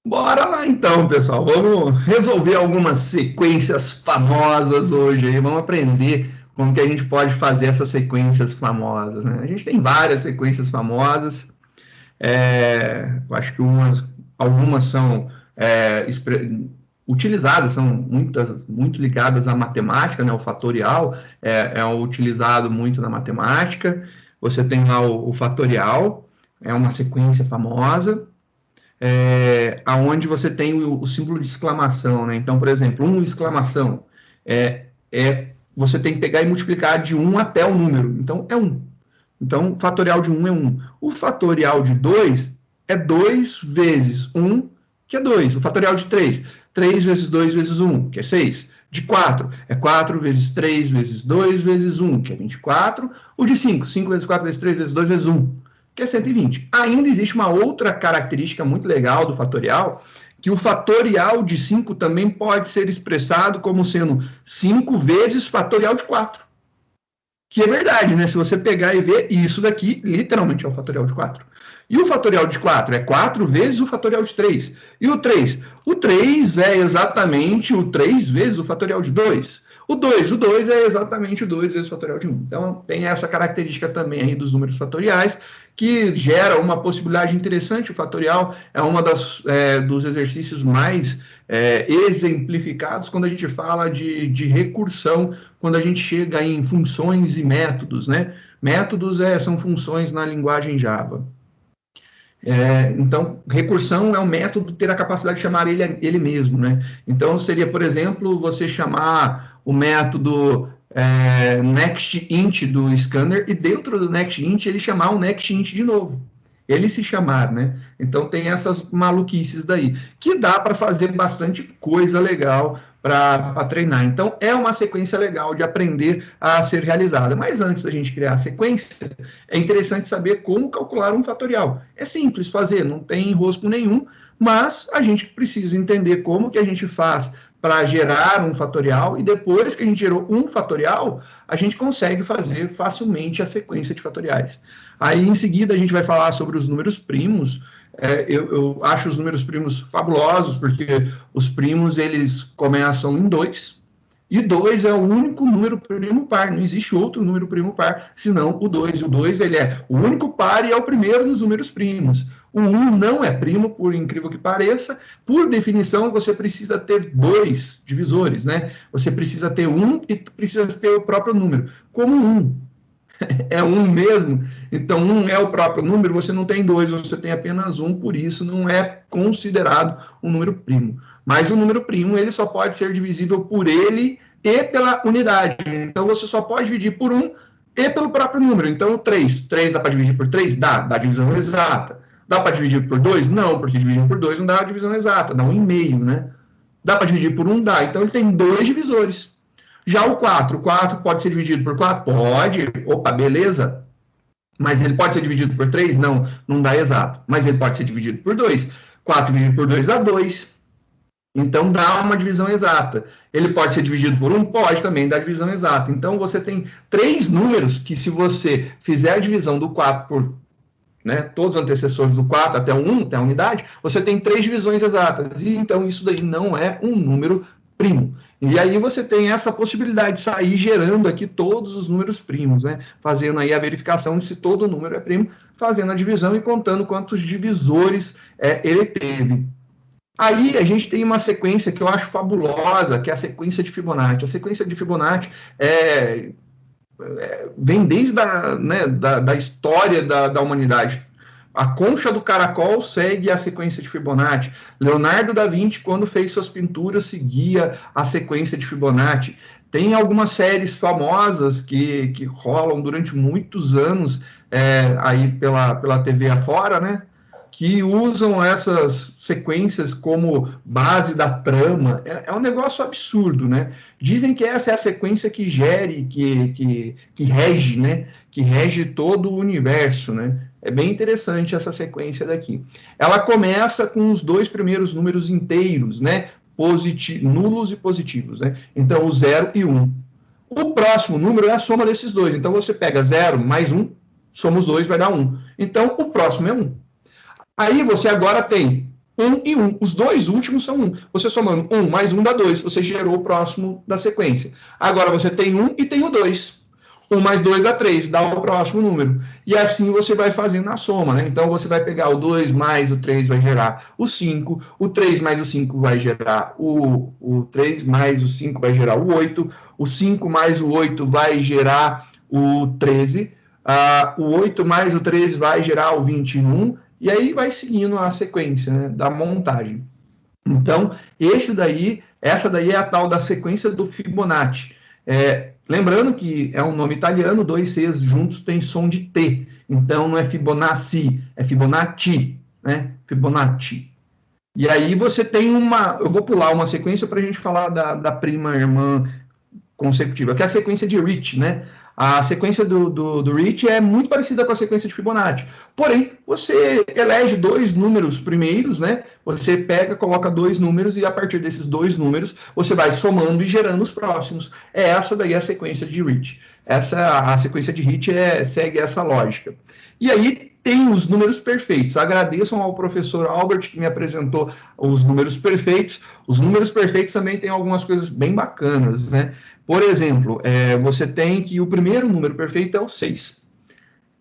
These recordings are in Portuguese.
Bora lá então, pessoal. Vamos resolver algumas sequências famosas hoje aí. Vamos aprender como que a gente pode fazer essas sequências famosas, né? A gente tem várias sequências famosas. Eu acho que algumas são utilizadas, são muito ligadas à matemática, né? O fatorial é utilizado muito na matemática. Você tem lá o fatorial, é uma sequência famosa aonde você tem o símbolo de exclamação, né? Então, por exemplo, exclamação você tem que pegar e multiplicar de 1 até o número. Então, é 1. Então, o fatorial de 1 é 1. O fatorial de 2 é 2 vezes 1, que é 2. O fatorial de 3, 3 vezes 2 vezes 1, que é 6. De 4, é 4 vezes 3 vezes 2 vezes 1, que é 24. O de 5, 5 vezes 4 vezes 3 vezes 2 vezes 1, que é 120. Ainda existe uma outra característica muito legal do fatorial, que o fatorial de 5 também pode ser expressado como sendo 5 vezes fatorial de 4. Que é verdade, né? Se você pegar e ver, isso daqui literalmente é o fatorial de 4. E o fatorial de 4 é 4 vezes o fatorial de 3. E o 3? O 3 é exatamente o 3 vezes o fatorial de 2. O 2 é exatamente o 2 vezes o fatorial de 1. Então, tem essa característica também aí dos números fatoriais, que gera uma possibilidade interessante. O fatorial é uma dos exercícios mais exemplificados quando a gente fala de recursão, quando a gente chega em funções e métodos, né? Métodos são funções na linguagem Java. Então, recursão é um método ter a capacidade de chamar ele mesmo, né? Então, seria, por exemplo, você chamar o método nextInt do scanner e dentro do nextInt ele chamar o nextInt de novo. Ele se chamar, né? Então, tem essas maluquices daí, que dá para fazer bastante coisa legal para treinar. Então, é uma sequência legal de aprender a ser realizada. Mas antes da gente criar a sequência, é interessante saber como calcular um fatorial. É simples fazer, não tem enrosco nenhum, mas a gente precisa entender como que a gente faz para gerar um fatorial, e depois que a gente gerou um fatorial, a gente consegue fazer facilmente a sequência de fatoriais. Aí, em seguida, a gente vai falar sobre os números primos. Eu acho os números primos fabulosos, porque os primos, eles começam em 2, e 2 é o único número primo par, não existe outro número primo par, senão o 2. O 2 ele é o único par e é o primeiro dos números primos. O 1 não é primo, por incrível que pareça. Por definição, você precisa ter 2 divisores, né? Você precisa ter 1 e precisa ter o próprio número. Como 1 é 1 mesmo, então 1 é o próprio número, você não tem 2, você tem apenas 1, por isso não é considerado um número primo. Mas o número primo, ele só pode ser divisível por ele e pela unidade. Então, você só pode dividir por 1 e pelo próprio número. Então, 3 dá para dividir por 3? Dá divisão exata. Dá para dividir por 2? Não, porque dividindo por 2 não dá a divisão exata, dá 1,5, né? Dá para dividir por 1? Dá. Então, ele tem 2 divisores. Já o 4 pode ser dividido por 4? Pode. Opa, beleza. Mas ele pode ser dividido por 3? Não, não dá exato. Mas ele pode ser dividido por 2. 4 dividido por 2 dá 2. Então, dá uma divisão exata. Ele pode ser dividido por 1? Pode também dar divisão exata. Então, você tem 3 números que, se você fizer a divisão do 4 por todos os antecessores do 4 até o 1, até a unidade, você tem 3 divisões exatas. E, então, isso daí não é um número primo. E aí você tem essa possibilidade de sair gerando aqui todos os números primos, né? Fazendo aí a verificação de se todo número é primo, fazendo a divisão e contando quantos divisores ele teve. Aí a gente tem uma sequência que eu acho fabulosa, que é a sequência de Fibonacci. A sequência de Fibonacci vem desde da história da humanidade. A concha do caracol segue a sequência de Fibonacci. Leonardo da Vinci, quando fez suas pinturas, seguia a sequência de Fibonacci. Tem algumas séries famosas que rolam durante muitos anos aí pela TV afora, né? Que usam essas sequências como base da trama. É um negócio absurdo, né? Dizem que essa é a sequência que gere, que rege, né? Que rege todo o universo, né? É bem interessante essa sequência daqui. Ela começa com os 2 primeiros números inteiros, né? Nulos e positivos, né? Então, o 0 e 1. O próximo número é a soma desses dois. Então, você pega 0 mais 1, soma os dois, vai dar 1. Então, o próximo é 1. Aí você agora tem 1 e 1. Os dois últimos são 1. Você somando 1 mais 1 dá 2. Você gerou o próximo da sequência. Agora você tem 1 e tem o 2. 1 mais 2 dá 3, dá o próximo número. E assim você vai fazendo a soma, né? Então você vai pegar o 2 mais o 3 vai gerar o 5, o 3 mais o 5 vai gerar o 3 mais o 5 vai gerar o 8, o 5 mais o 8 vai gerar o 13, o 8 mais o 13 vai gerar o 21, e aí vai seguindo a sequência, né, da montagem. Então, essa daí é a tal da sequência do Fibonacci. Lembrando que é um nome italiano, 2 Cs juntos tem som de T. Então, não é Fibonacci, é Fibonacci, né? Fibonacci. E aí você tem eu vou pular uma sequência para a gente falar da prima irmã consecutiva, que é a sequência de Ricci, né? A sequência do Ricci é muito parecida com a sequência de Fibonacci. Porém, você elege 2 números primeiros, né? Você pega, coloca 2 números e a partir desses 2 números você vai somando e gerando os próximos. Essa daí é a sequência de Ricci. A sequência de Ricci segue essa lógica. E aí tem os números perfeitos. Agradeçam ao professor Albert que me apresentou os números perfeitos. Os números perfeitos também tem algumas coisas bem bacanas, né? Por exemplo, você tem que o primeiro número perfeito é o 6.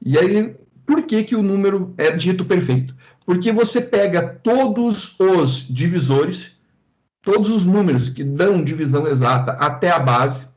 E aí, por que o número é dito perfeito? Porque você pega todos os divisores, todos os números que dão divisão exata até a base,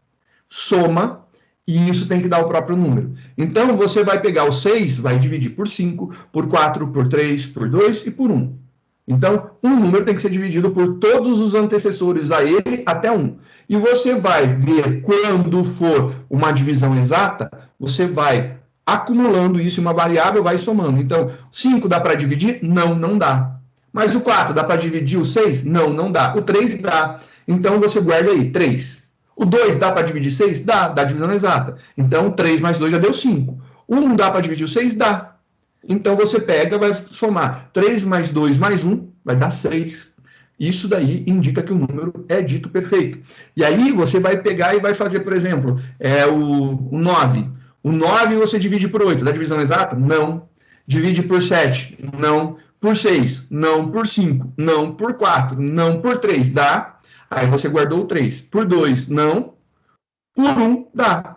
soma, e isso tem que dar o próprio número. Então, você vai pegar o 6, vai dividir por 5, por 4, por 3, por 2 e por 1. Então, um número tem que ser dividido por todos os antecessores a ele até 1. E você vai ver, quando for uma divisão exata, você vai acumulando isso em uma variável, vai somando. Então, 5 dá para dividir? Não, não dá. Mas o 4 dá para dividir o 6? Não, não dá. O 3 dá. Então, você guarda aí, 3. O 2 dá para dividir 6? Dá divisão exata. Então, 3 mais 2 já deu 5. O 1 dá para dividir o 6? Dá. Então, você pega, vai somar 3 mais 2 mais 1, vai dar 6. Isso daí indica que o número é dito perfeito. E aí, você vai pegar e vai fazer, por exemplo, o 9. O 9 você divide por 8. Dá divisão exata? Não. Divide por 7? Não. Por 6? Não. Por 5? Não. Por 4? Não. Por 3? Dá. Aí você guardou o 3. Por 2? Não. Por 1? Dá.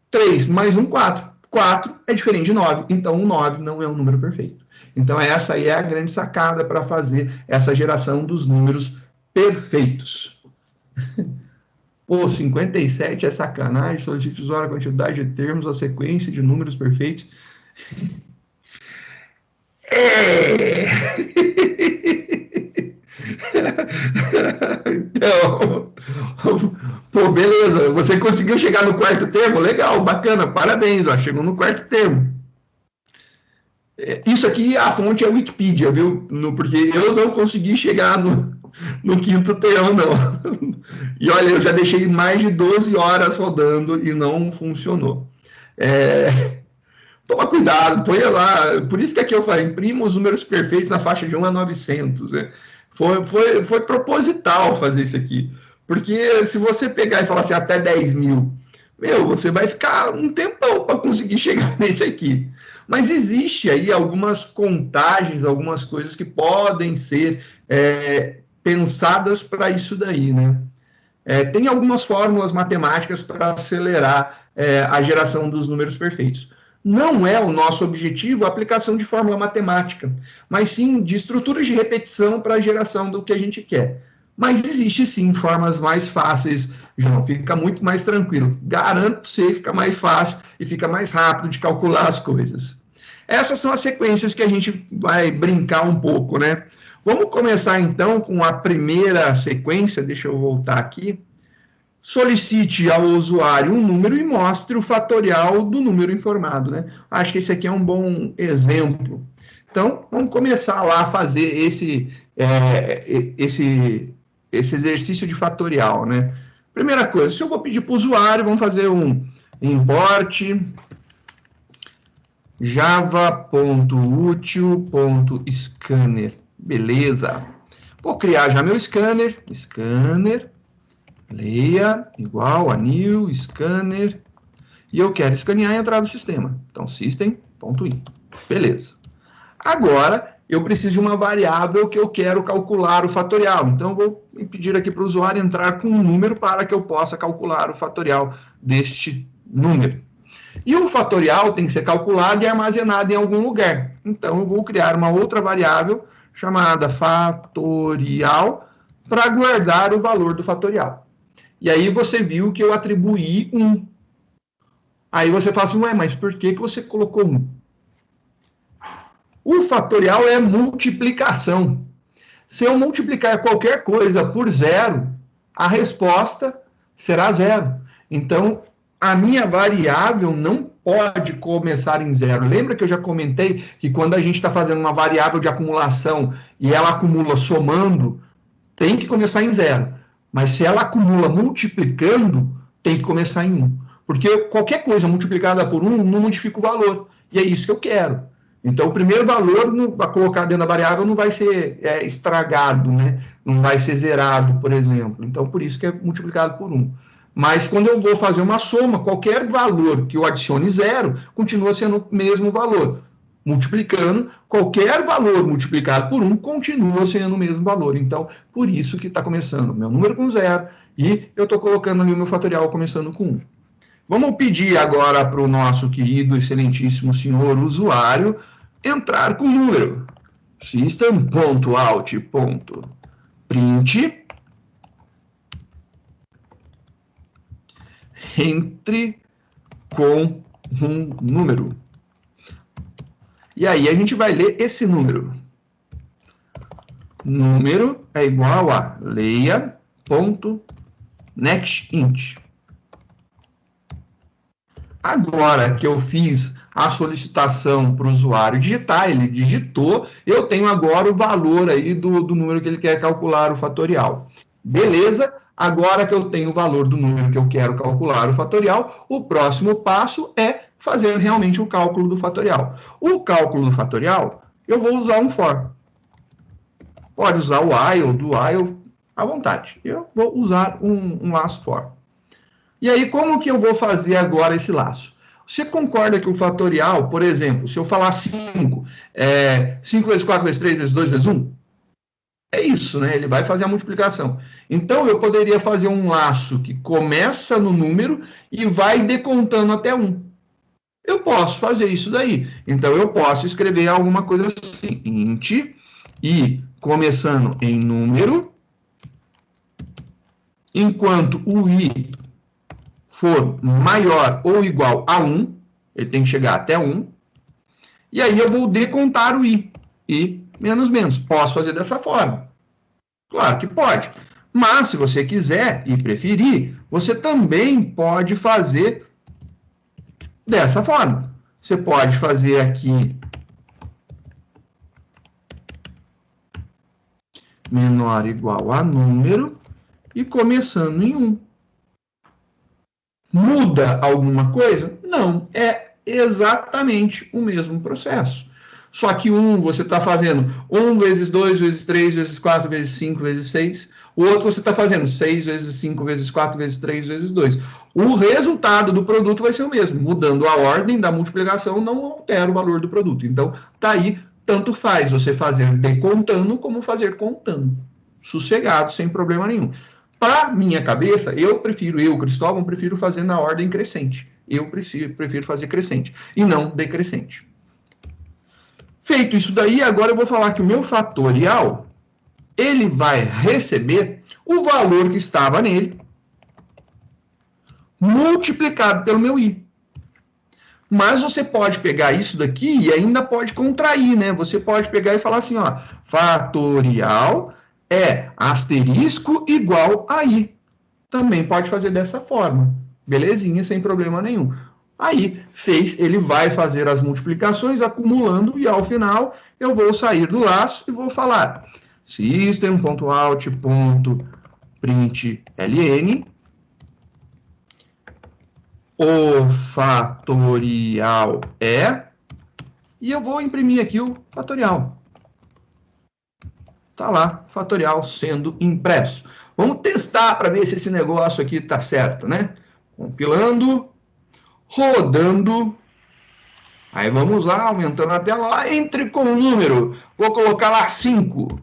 3 mais 1, 4. 4 é diferente de 9, então o 9 não é um número perfeito. Então essa aí é a grande sacada para fazer essa geração dos números perfeitos. Pô, 57 é sacanagem, solicite usar a quantidade de termos, a sequência de números perfeitos. Então, pô, beleza, você conseguiu chegar no quarto termo? Legal, bacana, parabéns, ó, chegou no quarto termo. Isso aqui, a fonte é a Wikipedia, viu? Porque eu não consegui chegar no quinto termo, não. E olha, eu já deixei mais de 12 horas rodando e não funcionou. Toma cuidado, põe lá. Por isso que aqui eu falei, imprima os números perfeitos na faixa de 1 a 900. Né? Foi proposital fazer isso aqui. Porque se você pegar e falar assim, até 10 mil, você vai ficar um tempão para conseguir chegar nesse aqui. Mas existe aí algumas contagens, algumas coisas que podem ser pensadas para isso daí, né? Tem algumas fórmulas matemáticas para acelerar a geração dos números perfeitos. Não é o nosso objetivo a aplicação de fórmula matemática, mas sim de estruturas de repetição para a geração do que a gente quer. Mas existe sim formas mais fáceis, João, fica muito mais tranquilo. Garanto que fica mais fácil e fica mais rápido de calcular as coisas. Essas são as sequências que a gente vai brincar um pouco, né? Vamos começar então com a primeira sequência, deixa eu voltar aqui. Solicite ao usuário um número e mostre o fatorial do número informado, né? Acho que esse aqui é um bom exemplo. Então, vamos começar lá a fazer esse exercício de fatorial, né? Primeira coisa, se eu vou pedir para o usuário, vamos fazer um import java.util.scanner. Beleza. Vou criar já meu scanner, leia, igual a new, scanner, e eu quero escanear e entrar no sistema. Então, system.in. Beleza. Agora, eu preciso de uma variável que eu quero calcular o fatorial. Então, eu vou pedir aqui para o usuário entrar com um número para que eu possa calcular o fatorial deste número. E o fatorial tem que ser calculado e armazenado em algum lugar. Então, eu vou criar uma outra variável chamada fatorial para guardar o valor do fatorial. E aí você viu que eu atribuí 1. Aí você fala assim, ué, mas por que você colocou 1? O fatorial é multiplicação. Se eu multiplicar qualquer coisa por 0, a resposta será 0. Então, a minha variável não pode começar em 0. Lembra que eu já comentei que quando a gente está fazendo uma variável de acumulação e ela acumula somando, tem que começar em 0. Mas se ela acumula multiplicando, tem que começar em 1. Porque qualquer coisa multiplicada por 1 não modifica o valor. E é isso que eu quero. Então, o primeiro valor a colocar dentro da variável não vai ser estragado, né? Não vai ser zerado, por exemplo. Então, por isso que é multiplicado por 1. Mas quando eu vou fazer uma soma, qualquer valor que eu adicione 0, continua sendo o mesmo valor. Multiplicando, qualquer valor multiplicado por 1 continua sendo o mesmo valor. Então, por isso que está começando o meu número com 0 e eu estou colocando ali o meu fatorial começando com 1. Vamos pedir agora para o nosso querido, excelentíssimo senhor usuário entrar com o número. System.out.print entre com um número. E aí a gente vai ler esse número. Número é igual a leia.nextInt. Agora que eu fiz a solicitação para o usuário digitar, ele digitou, eu tenho agora o valor aí do número que ele quer calcular o fatorial. Beleza? Agora que eu tenho o valor do número que eu quero calcular o fatorial, o próximo passo é fazer realmente o cálculo do fatorial. O cálculo do fatorial, eu vou usar um for. Pode usar o while, do while, à vontade. Eu vou usar um laço for. E aí, como que eu vou fazer agora esse laço? Você concorda que o fatorial, por exemplo, se eu falar 5, 5 vezes 4 vezes 3 vezes 2 vezes 1? É isso, né? Ele vai fazer a multiplicação. Então, eu poderia fazer um laço que começa no número e vai decontando até 1. Eu posso fazer isso daí. Então, eu posso escrever alguma coisa assim, int, e começando em número, enquanto o i for maior ou igual a 1, ele tem que chegar até 1, e aí eu vou decontar o i menos menos. Posso fazer dessa forma? Claro que pode. Mas, se você quiser e preferir, você também pode fazer dessa forma. Você pode fazer aqui menor ou igual a número e começando em 1. Muda alguma coisa? Não, é exatamente o mesmo processo. Só que você está fazendo 1 vezes 2 vezes 3 vezes 4 vezes 5 vezes 6. O outro você está fazendo 6 vezes 5 vezes 4 vezes 3 vezes 2. O resultado do produto vai ser o mesmo. Mudando a ordem da multiplicação não altera o valor do produto. Então, tá aí, tanto faz você fazer decontando como fazer contando. Sossegado, sem problema nenhum. Para minha cabeça, Cristóvão, prefiro fazer na ordem crescente. Eu prefiro fazer crescente e não decrescente. Feito isso daí, agora eu vou falar que o meu fatorial, ele vai receber o valor que estava nele, multiplicado pelo meu i. Mas você pode pegar isso daqui e ainda pode contrair, né? Você pode pegar e falar assim, ó, fatorial é asterisco igual a i. Também pode fazer dessa forma. Belezinha, sem problema nenhum. Aí, ele vai fazer as multiplicações, acumulando, e ao final eu vou sair do laço e vou falar system.out.println o fatorial é, e eu vou imprimir aqui o fatorial. Está lá, fatorial sendo impresso. Vamos testar para ver se esse negócio aqui está certo, né? Compilando, rodando. Aí vamos lá, aumentando a tela lá, entre com o número. Vou colocar lá 5.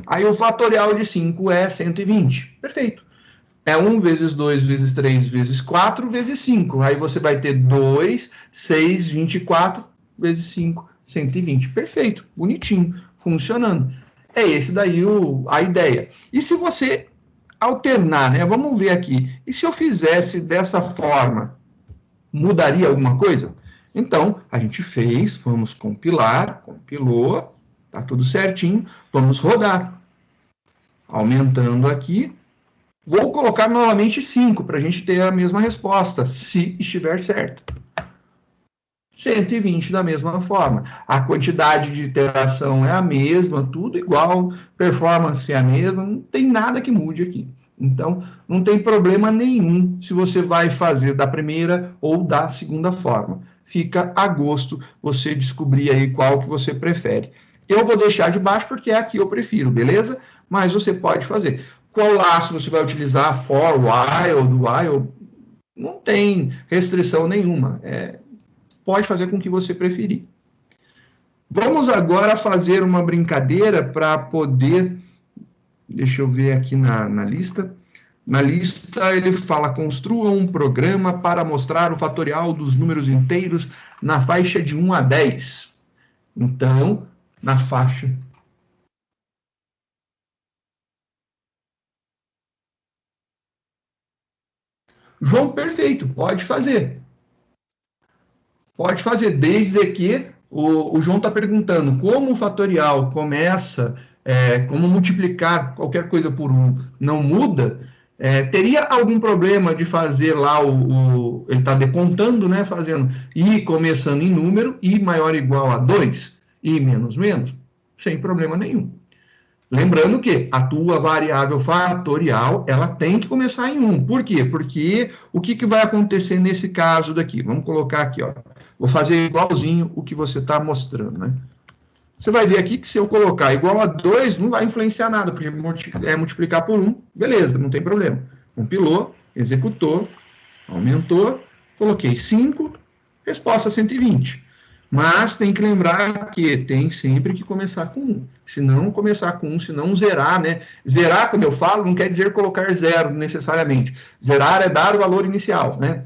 Aí o fatorial de 5 é 120. Perfeito. É 1 vezes 2 vezes 3 vezes 4 vezes 5. Aí você vai ter 2, 6, 24 vezes 5, 120. Perfeito, bonitinho, funcionando. É esse daí a ideia. E se você alternar, né? Vamos ver aqui. E se eu fizesse dessa forma, mudaria alguma coisa? Então, a gente fez, vamos compilar, compilou, tá tudo certinho, vamos rodar. Aumentando aqui, vou colocar novamente 5 para a gente ter a mesma resposta, se estiver certo. 120 da mesma forma. A quantidade de iteração é a mesma, tudo igual, performance é a mesma, não tem nada que mude aqui. Então, não tem problema nenhum se você vai fazer da primeira ou da segunda forma. Fica a gosto você descobrir aí qual que você prefere. Eu vou deixar de baixo porque é aqui eu prefiro, beleza? Mas você pode fazer. Qual laço você vai utilizar? For, while, não tem restrição nenhuma. Pode fazer com o que você preferir. Vamos agora fazer uma brincadeira para poder. Deixa eu ver aqui na lista. Na lista ele fala: construa um programa para mostrar o fatorial dos números inteiros na faixa de 1 a 10. Então, na faixa. João, perfeito, pode fazer. Pode fazer, desde que o João está perguntando como o fatorial começa, como multiplicar qualquer coisa por um não muda, teria algum problema de fazer lá ele está decontando, né, fazendo i começando em número, i maior ou igual a 2, i menos menos, sem problema nenhum. Lembrando que a tua variável fatorial, ela tem que começar em 1. Por quê? Porque o que vai acontecer nesse caso daqui? Vamos colocar aqui, ó. Vou fazer igualzinho o que você está mostrando, né? Você vai ver aqui que se eu colocar igual a 2, não vai influenciar nada, porque é multiplicar por 1, beleza, não tem problema. Compilou, executou, aumentou, coloquei 5, resposta 120. Mas tem que lembrar que tem sempre que começar com 1. Se não começar com 1, se não zerar, né? Zerar, quando eu falo, não quer dizer colocar zero necessariamente. Zerar é dar o valor inicial, né?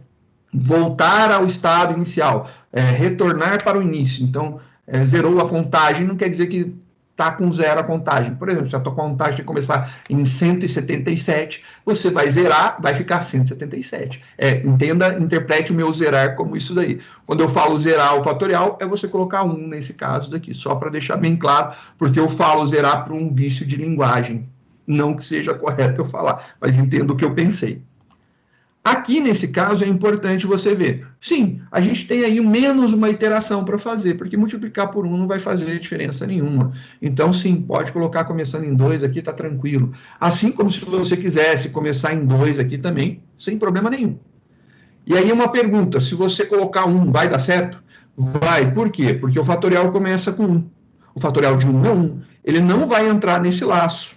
Voltar ao estado inicial, retornar para o início. Então, zerou a contagem, não quer dizer que está com zero a contagem. Por exemplo, se a tua contagem tem que começar em 177, você vai zerar, vai ficar 177. Entenda, interprete o meu zerar como isso daí. Quando eu falo zerar o fatorial, é você colocar 1 nesse caso daqui, só para deixar bem claro, porque eu falo zerar para um vício de linguagem. Não que seja correto eu falar, mas entendo o que eu pensei. Aqui, nesse caso, é importante você ver. Sim, a gente tem aí menos uma iteração para fazer, porque multiplicar por 1 não vai fazer diferença nenhuma. Então, sim, pode colocar começando em 2 aqui, está tranquilo. Assim como se você quisesse começar em 2 aqui também, sem problema nenhum. E aí uma pergunta, se você colocar 1, vai dar certo? Vai, por quê? Porque o fatorial começa com 1. O fatorial de 1 é 1. Ele não vai entrar nesse laço,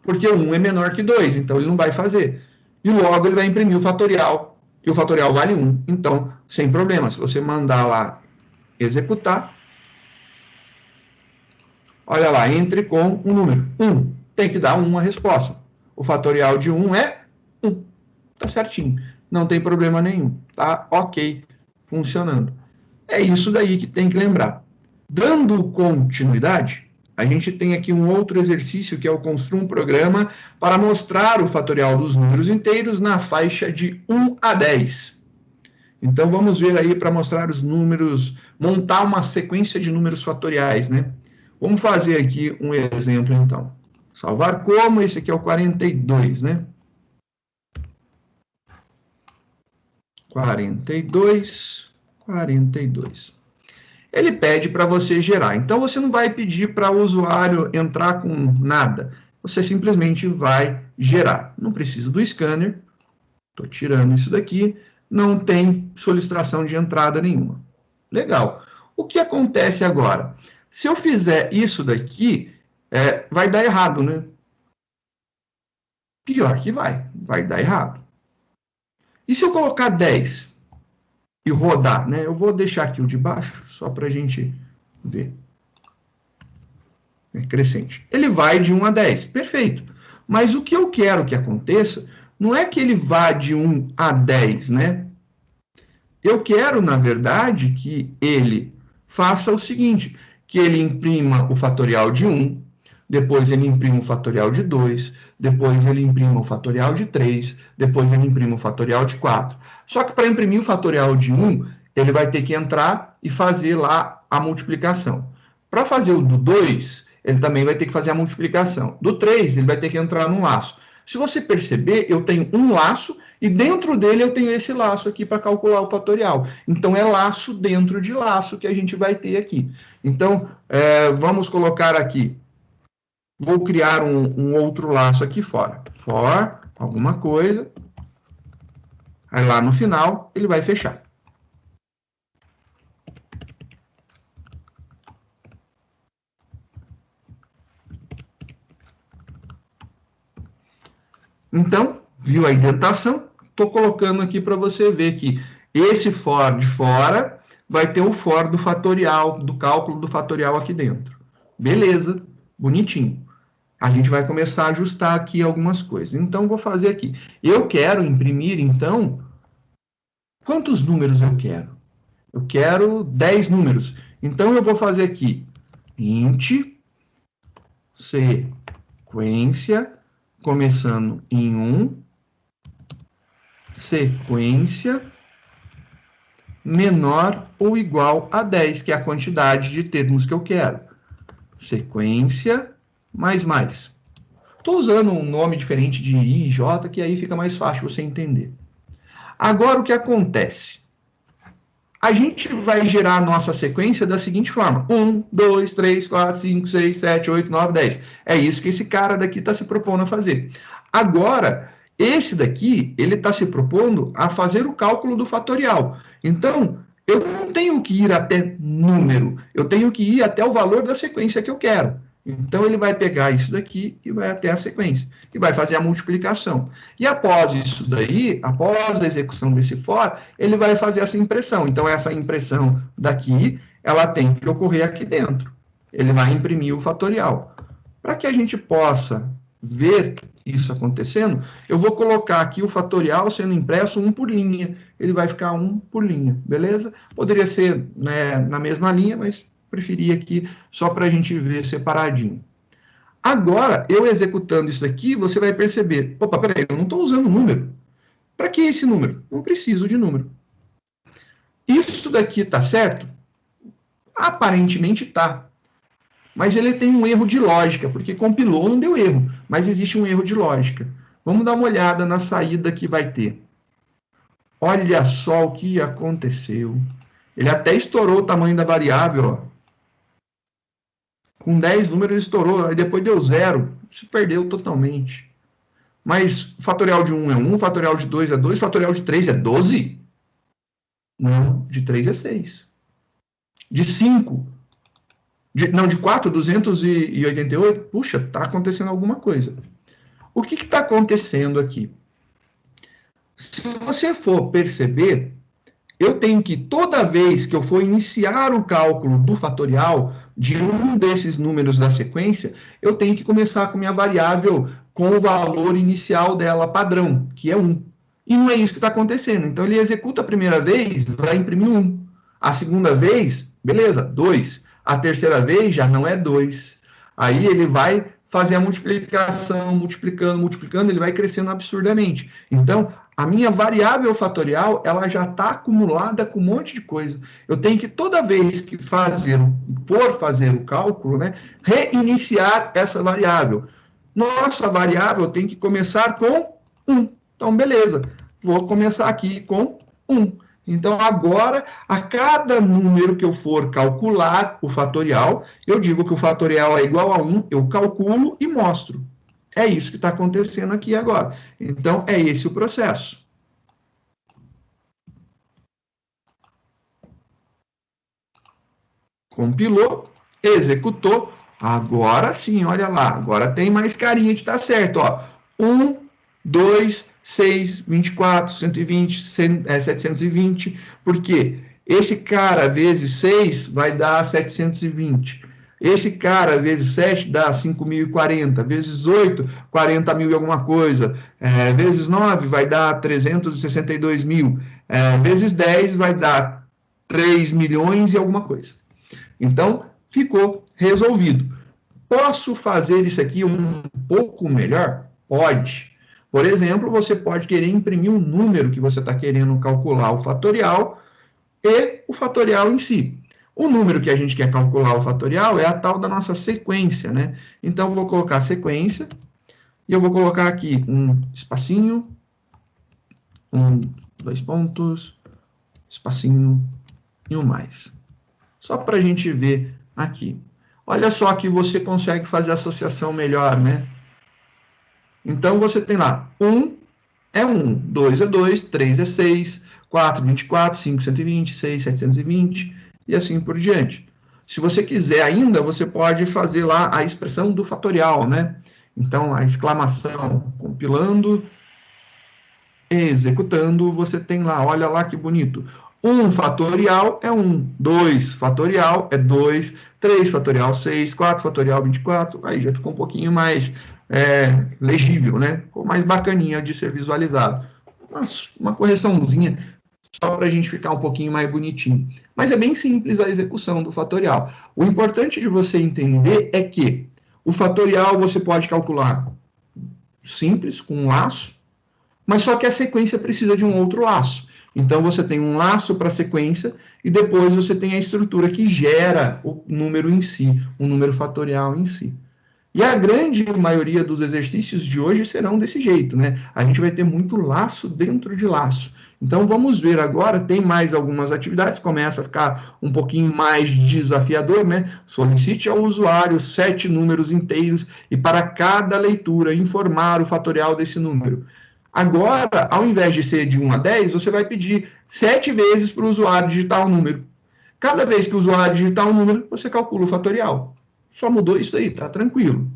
porque 1 é menor que 2, então ele não vai fazer. E logo ele vai imprimir o fatorial, e o fatorial vale 1. Então, sem problema, se você mandar lá executar, olha lá, entre com um número, 1. Tem que dar 1 a resposta. O fatorial de 1 é 1. Tá certinho. Não tem problema nenhum. Tá ok, funcionando. É isso daí que tem que lembrar. Dando continuidade, a gente tem aqui um outro exercício que é o construa um programa para mostrar o fatorial dos números inteiros na faixa de 1 a 10. Então, vamos ver aí para mostrar os números, montar uma sequência de números fatoriais, né? Vamos fazer aqui um exemplo, então. Salvar como, esse aqui é o 42, né? 42, 42. Ele pede para você gerar. Então, você não vai pedir para o usuário entrar com nada. Você simplesmente vai gerar. Não precisa do scanner. Estou tirando isso daqui. Não tem solicitação de entrada nenhuma. Legal. O que acontece agora? Se eu fizer isso daqui, vai dar errado, né? Pior que vai dar errado. E se eu colocar 10? e rodar, né? Eu vou deixar aqui o de baixo, só para a gente ver. É crescente. Ele vai de 1 a 10, perfeito. Mas o que eu quero que aconteça não é que ele vá de 1 a 10, né? Eu quero, na verdade, que ele faça o seguinte, que ele imprima o fatorial de 1, depois ele imprima o fatorial de 2, depois ele imprima o fatorial de 3, depois ele imprima o fatorial de 4. Só que para imprimir o fatorial de 1, ele vai ter que entrar e fazer lá a multiplicação. Para fazer o do 2, ele também vai ter que fazer a multiplicação. Do 3, ele vai ter que entrar num laço. Se você perceber, eu tenho um laço e dentro dele eu tenho esse laço aqui para calcular o fatorial. Então, é laço dentro de laço que a gente vai ter aqui. Então, vamos colocar aqui. Vou criar um outro laço aqui fora. For, alguma coisa. Aí lá no final, ele vai fechar. Então, viu a indentação? Estou colocando aqui para você ver que esse for de fora vai ter o for do fatorial, do cálculo do fatorial aqui dentro. Beleza, bonitinho. A gente vai começar a ajustar aqui algumas coisas. Então, vou fazer aqui. Eu quero imprimir, então, quantos números eu quero? Eu quero 10 números. Então, eu vou fazer aqui int sequência, começando em 1, sequência menor ou igual a 10, que é a quantidade de termos que eu quero. Sequência mais. Estou usando um nome diferente de I e J, que aí fica mais fácil você entender. Agora, o que acontece? A gente vai gerar a nossa sequência da seguinte forma. 1, 2, 3, 4, 5, 6, 7, 8, 9, 10. É isso que esse cara daqui está se propondo a fazer. Agora, esse daqui, ele está se propondo a fazer o cálculo do fatorial. Então, eu não tenho que ir até número, eu tenho que ir até o valor da sequência que eu quero. Então, ele vai pegar isso daqui e vai até a sequência. E vai fazer a multiplicação. E após isso daí, após a execução desse for, ele vai fazer essa impressão. Então, essa impressão daqui, ela tem que ocorrer aqui dentro. Ele vai imprimir o fatorial. Para que a gente possa ver isso acontecendo, eu vou colocar aqui o fatorial sendo impresso 1 por linha. Ele vai ficar 1 por linha, beleza? Poderia ser, né, na mesma linha, mas preferi aqui só para a gente ver separadinho. Agora, eu executando isso aqui, você vai perceber, opa, peraí, eu não estou usando número. Para que esse número? Não preciso de número. Isso daqui está certo? Aparentemente está. Mas ele tem um erro de lógica, porque compilou, não deu erro, mas existe um erro de lógica. Vamos dar uma olhada na saída que vai ter. Olha só o que aconteceu. Ele até estourou o tamanho da variável, ó. Com 10 números estourou, aí depois deu 0, se perdeu totalmente. Mas o fatorial de 1 é 1, o fatorial de 2 é 2, o fatorial de 3 é 12? Não, de 3 é 6. De 5, de 4, 288? Puxa, está acontecendo alguma coisa. O que está acontecendo aqui? Se você for perceber, eu tenho que, toda vez que eu for iniciar o cálculo do fatorial de um desses números da sequência, eu tenho que começar com minha variável com o valor inicial dela padrão, que é 1. E não é isso que está acontecendo. Então, ele executa a primeira vez, vai imprimir 1. A segunda vez, beleza, 2. A terceira vez já não é 2. Aí ele vai fazer a multiplicação, multiplicando, ele vai crescendo absurdamente. Então, a minha variável fatorial, ela já está acumulada com um monte de coisa. Eu tenho que, toda vez que for fazer o cálculo, né, reiniciar essa variável. Nossa variável tem que começar com 1. Então, beleza. Vou começar aqui com 1. Então, agora, a cada número que eu for calcular o fatorial, eu digo que o fatorial é igual a 1, eu calculo e mostro. É isso que está acontecendo aqui agora. Então, é esse o processo. Compilou, executou. Agora sim, olha lá. Agora tem mais carinha de estar certo. Ó. 1, 2, 6, 24, 120, 720. Por quê? Esse cara vezes 6 vai dar 720. Esse cara vezes 7 dá 5.040. Vezes 8, 40 mil e alguma coisa. Vezes 9 vai dar 362 mil. Vezes 10 vai dar 3 milhões e alguma coisa. Então, ficou resolvido. Posso fazer isso aqui um pouco melhor? Pode. Por exemplo, você pode querer imprimir um número que você está querendo calcular o fatorial e o fatorial em si. O número que a gente quer calcular o fatorial é a tal da nossa sequência, né? Então, eu vou colocar sequência e eu vou colocar aqui um espacinho, dois pontos, espacinho e um mais. Só para a gente ver aqui. Olha só que você consegue fazer a associação melhor, né? Então, você tem lá 1 é 1, 2 é 2, 3 é 6, 4, 24, 5, 120, 6, 720 e assim por diante. Se você quiser ainda, você pode fazer lá a expressão do fatorial, né? Então, a exclamação, compilando, executando, você tem lá, olha lá que bonito. 1 fatorial é 1, 2 fatorial é 2, 3 fatorial 6, 4 fatorial 24, aí já ficou um pouquinho mais legível, né? Ficou mais bacaninha de ser visualizado. Uma correçãozinha só para a gente ficar um pouquinho mais bonitinho. Mas é bem simples a execução do fatorial. O importante de você entender é que o fatorial você pode calcular simples, com um laço, mas só que a sequência precisa de um outro laço. Então, você tem um laço para a sequência e depois você tem a estrutura que gera o número em si, o número fatorial em si. E a grande maioria dos exercícios de hoje serão desse jeito, né? A gente vai ter muito laço dentro de laço. Então, vamos ver agora, tem mais algumas atividades, começa a ficar um pouquinho mais desafiador, né? Solicite ao usuário 7 números inteiros e para cada leitura informar o fatorial desse número. Agora, ao invés de ser de 1 a 10, você vai pedir 7 vezes para o usuário digitar um número. Cada vez que o usuário digitar um número, você calcula o fatorial. Só mudou isso aí, tá tranquilo.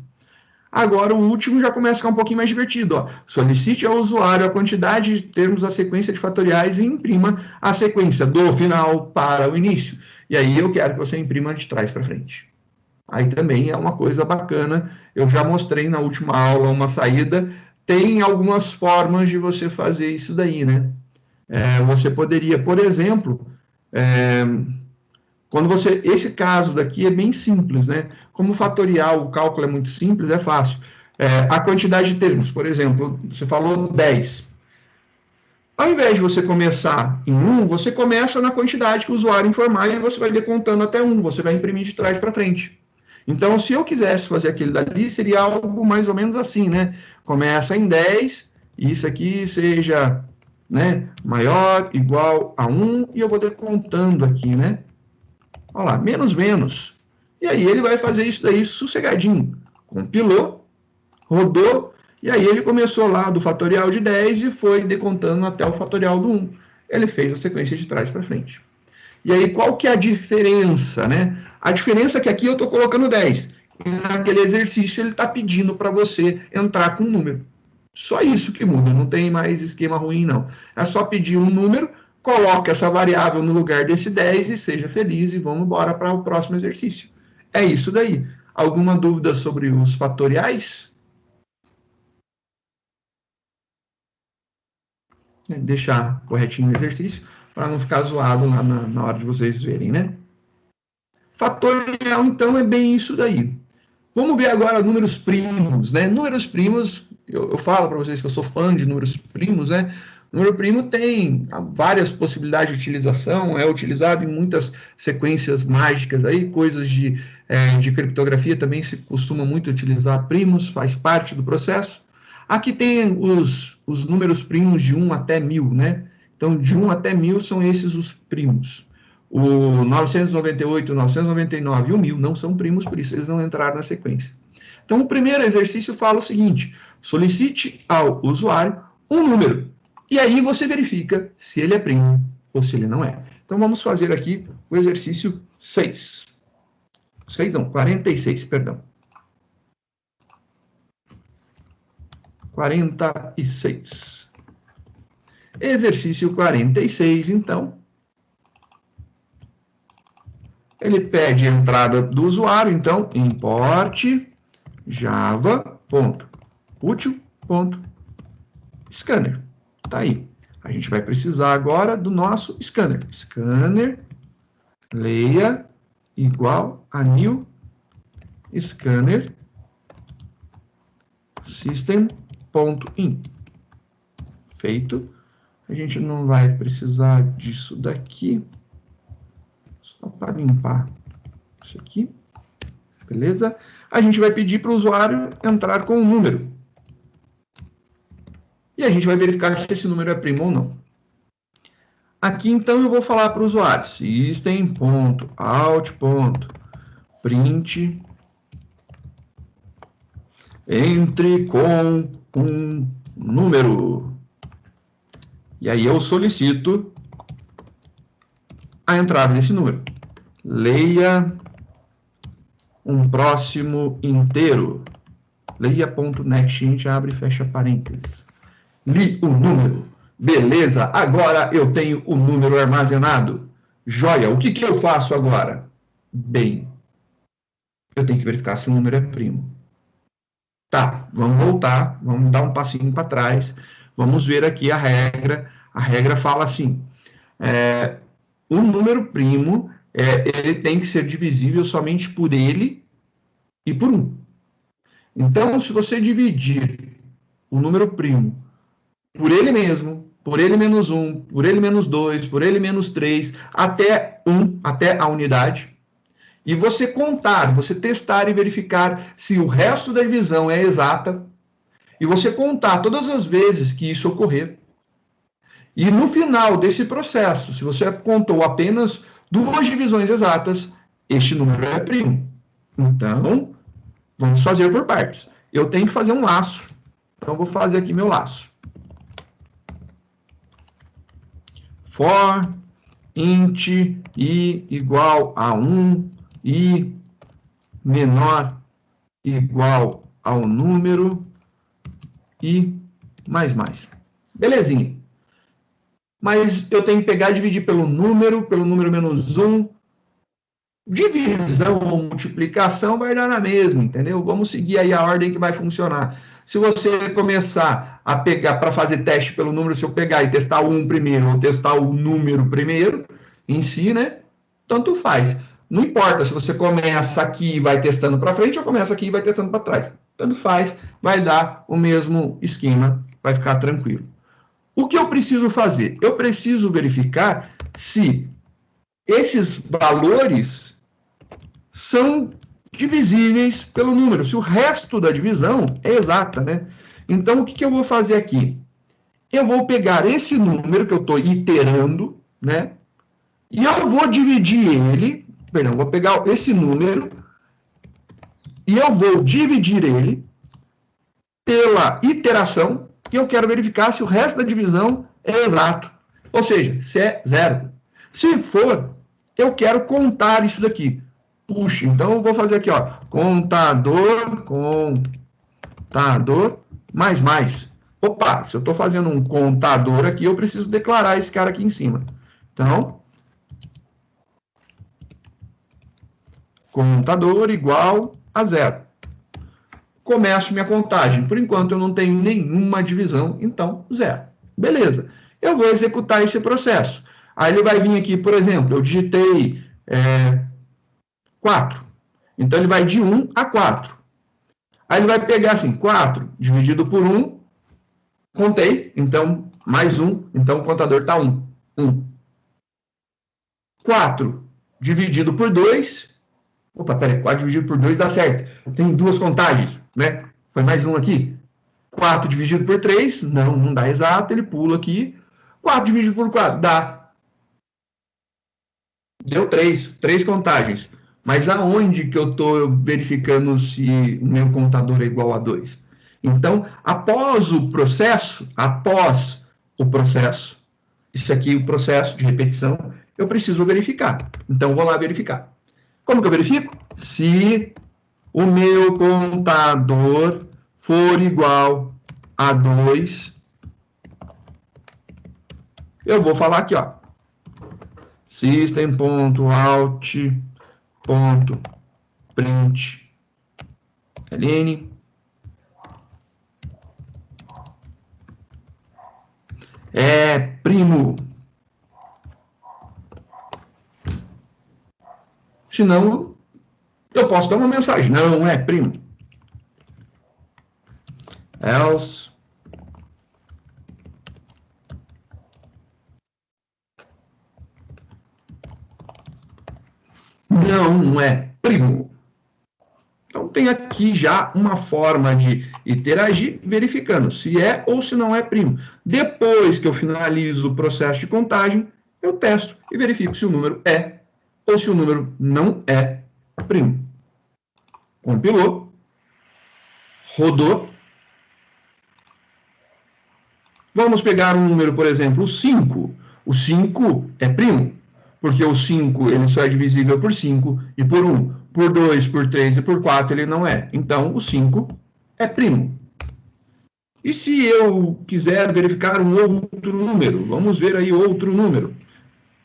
Agora, o último já começa a ficar um pouquinho mais divertido. Ó. Solicite ao usuário a quantidade de termos da sequência de fatoriais e imprima a sequência do final para o início. E aí eu quero que você imprima de trás para frente. Aí também é uma coisa bacana. Eu já mostrei na última aula uma saída. Tem algumas formas de você fazer isso daí, né? Você poderia, por exemplo, quando você, esse caso daqui é bem simples, né? Como fatorial, o cálculo é muito simples, é fácil. A quantidade de termos, por exemplo, você falou 10. Ao invés de você começar em 1, você começa na quantidade que o usuário informar e você vai decontando até 1, você vai imprimir de trás para frente. Então, se eu quisesse fazer aquele dali, seria algo mais ou menos assim, né? Começa em 10, e isso aqui seja, né, maior, igual a 1, e eu vou decontando aqui, né? Olha lá, menos, menos. E aí ele vai fazer isso daí sossegadinho. Compilou, rodou, e aí ele começou lá do fatorial de 10 e foi decontando até o fatorial do 1. Ele fez a sequência de trás para frente. E aí, qual que é a diferença, né? A diferença é que aqui eu estou colocando 10. E naquele exercício ele está pedindo para você entrar com um número. Só isso que muda, não tem mais esquema ruim, não. É só pedir um número, coloca essa variável no lugar desse 10 e seja feliz e vamos embora para o próximo exercício. É isso daí. Alguma dúvida sobre os fatoriais? Deixar corretinho o exercício para não ficar zoado lá na hora de vocês verem, né? Fatorial, então, é bem isso daí. Vamos ver agora números primos, né? Números primos, eu falo para vocês que eu sou fã de números primos, né? Número primo tem várias possibilidades de utilização, é utilizado em muitas sequências mágicas aí, coisas de criptografia também se costuma muito utilizar primos, faz parte do processo. Aqui tem os números primos de 1 até 1000, né? Então, de 1 até 1000 são esses os primos. O 998, o 999 e o 1000 não são primos, por isso eles não entraram na sequência. Então, o primeiro exercício fala o seguinte: solicite ao usuário um número. E aí você verifica se ele é primo ou se ele não é. Então, vamos fazer aqui o exercício 6. 6 não, 46, perdão. 46. Exercício 46, então, ele pede a entrada do usuário, então, import java.util.scanner. Tá aí. A gente vai precisar agora do nosso scanner. Scanner leia igual a new scanner system.in. Feito. A gente não vai precisar disso daqui. Só para limpar isso aqui. Beleza? A gente vai pedir para o usuário entrar com um número. E a gente vai verificar se esse número é primo ou não. Aqui, então, eu vou falar para o usuário. System.out.print entre com um número. E aí eu solicito a entrada desse número. Leia um próximo inteiro. Leia.nextInt, abre e fecha parênteses. Li o número. Beleza, agora eu tenho o número armazenado. Joia, o que eu faço agora? Bem, eu tenho que verificar se o número é primo. Tá, vamos voltar, vamos dar um passinho para trás. Vamos ver aqui a regra. A regra fala assim, o número primo, ele tem que ser divisível somente por ele e por 1. Então, se você dividir o número primo por ele mesmo, por ele menos 1, por ele menos 2, por ele menos 3, até 1, até a unidade, e você contar, você testar e verificar se o resto da divisão é exata, e você contar todas as vezes que isso ocorrer, e no final desse processo, se você contou apenas 2 divisões exatas, este número é primo. Então, vamos fazer por partes. Eu tenho que fazer um laço. Então, vou fazer aqui meu laço. For int i igual a 1 e menor igual ao número e mais. Belezinha. Mas eu tenho que pegar e dividir pelo número menos 1. Divisão ou multiplicação vai dar na mesma, entendeu? Vamos seguir aí a ordem que vai funcionar. Se você começar a pegar para fazer teste pelo número, se eu pegar e testar o 1 primeiro ou testar o número primeiro em si, né? Tanto faz. Não importa se você começa aqui e vai testando para frente ou começa aqui e vai testando para trás. Tanto faz, vai dar o mesmo esquema, vai ficar tranquilo. O que eu preciso fazer? Eu preciso verificar se esses valores são divisíveis pelo número, se o resto da divisão é exata, né? Então, o que eu vou fazer aqui? Eu vou pegar esse número que eu estou iterando, né? E eu vou dividir ele, vou pegar esse número e eu vou dividir ele pela iteração e eu quero verificar se o resto da divisão é exato. Ou seja, se é 0. Se for, eu quero contar isso daqui. Puxa, então eu vou fazer aqui, ó, contador, mais. Opa, se eu estou fazendo um contador aqui, eu preciso declarar esse cara aqui em cima. Então, contador igual a 0. Começo minha contagem. Por enquanto, eu não tenho nenhuma divisão, então, 0. Beleza. Eu vou executar esse processo. Aí ele vai vir aqui, por exemplo, eu digitei 4. Então, ele vai de 1 a 4. Aí ele vai pegar assim, 4 dividido por 1, contei, então, mais 1, então o contador está 1. 4 dividido por 2, opa, peraí, 4 dividido por 2 dá certo. Tem 2 contagens, né? Foi mais 1 aqui. 4 dividido por 3, não dá exato, ele pula aqui. 4 dividido por 4, dá. Deu 3 contagens. Mas aonde que eu estou verificando se o meu contador é igual a 2? Então, após o processo, isso aqui o processo de repetição, eu preciso verificar. Então, vou lá verificar. Como que eu verifico? Se o meu contador for igual a 2, eu vou falar aqui, ó, system.out.println é primo. Senão, eu posso dar uma mensagem, não é primo. Else não é primo. Então, tem aqui já uma forma de interagir, verificando se é ou se não é primo. Depois que eu finalizo o processo de contagem, eu testo e verifico se o número é ou se o número não é primo. Compilou, rodou. Vamos pegar um número, por exemplo, o 5. O 5 é primo, porque o 5 ele só é divisível por 5 e por 1. Por 2, por 3 e por 4 ele não é. Então, o 5 é primo. E se eu quiser verificar um outro número? Vamos ver aí outro número.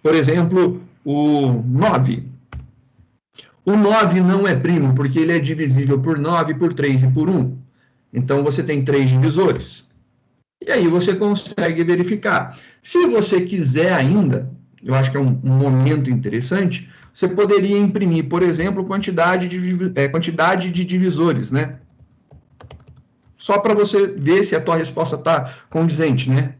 Por exemplo, o 9. O 9 não é primo, porque ele é divisível por 9, por 3 e por 1. Então, você tem 3 divisores. E aí você consegue verificar. Se você quiser ainda, eu acho que é um momento interessante, você poderia imprimir, por exemplo, quantidade de divisores, né? Só para você ver se a tua resposta está condizente, né?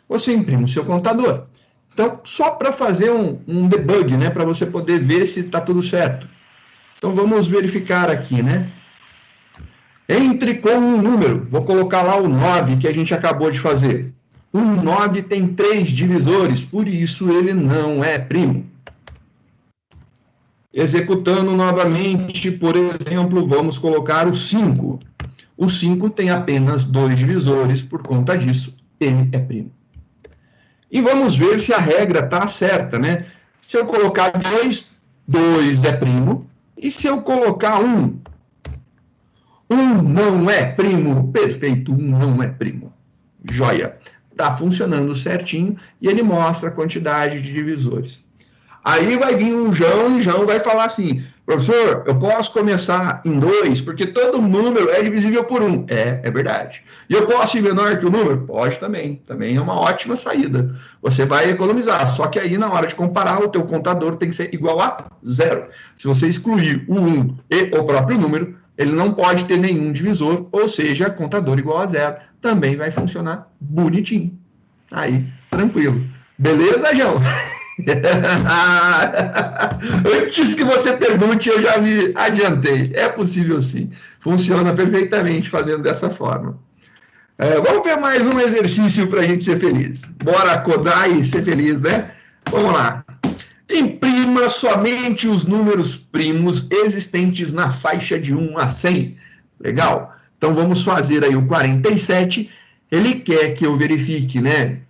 Você imprime o seu contador. Então, só para fazer um debug, né? Para você poder ver se está tudo certo. Então, vamos verificar aqui, né? Entre com um número. Vou colocar lá o 9 que a gente acabou de fazer. O 9 tem 3 divisores, por isso ele não é primo. Executando novamente, por exemplo, vamos colocar o 5. O 5 tem apenas 2 divisores, por conta disso, ele é primo. E vamos ver se a regra está certa, né? Se eu colocar 2, 2 é primo. E se eu colocar 1, 1 não é primo. Perfeito, 1 não é primo. Joia. Está funcionando certinho e ele mostra a quantidade de divisores. Aí vai vir o João e o João vai falar assim, professor, eu posso começar em 2, porque todo número é divisível por 1. É verdade. E eu posso ir menor que o número? Pode também. Também é uma ótima saída. Você vai economizar. Só que aí, na hora de comparar, o teu contador tem que ser igual a 0. Se você excluir o 1 e o próprio número, ele não pode ter nenhum divisor, ou seja, contador igual a 0. Também vai funcionar bonitinho. Aí, tranquilo. Beleza, João? Antes que você pergunte, eu já me adiantei. É possível sim. Funciona perfeitamente fazendo dessa forma. Vamos ver mais um exercício para a gente ser feliz. Bora codar e ser feliz, né? Vamos lá. Imprima somente os números primos existentes na faixa de 1 a 100. Legal. Então, vamos fazer aí o 47. Ele quer que eu verifique, né?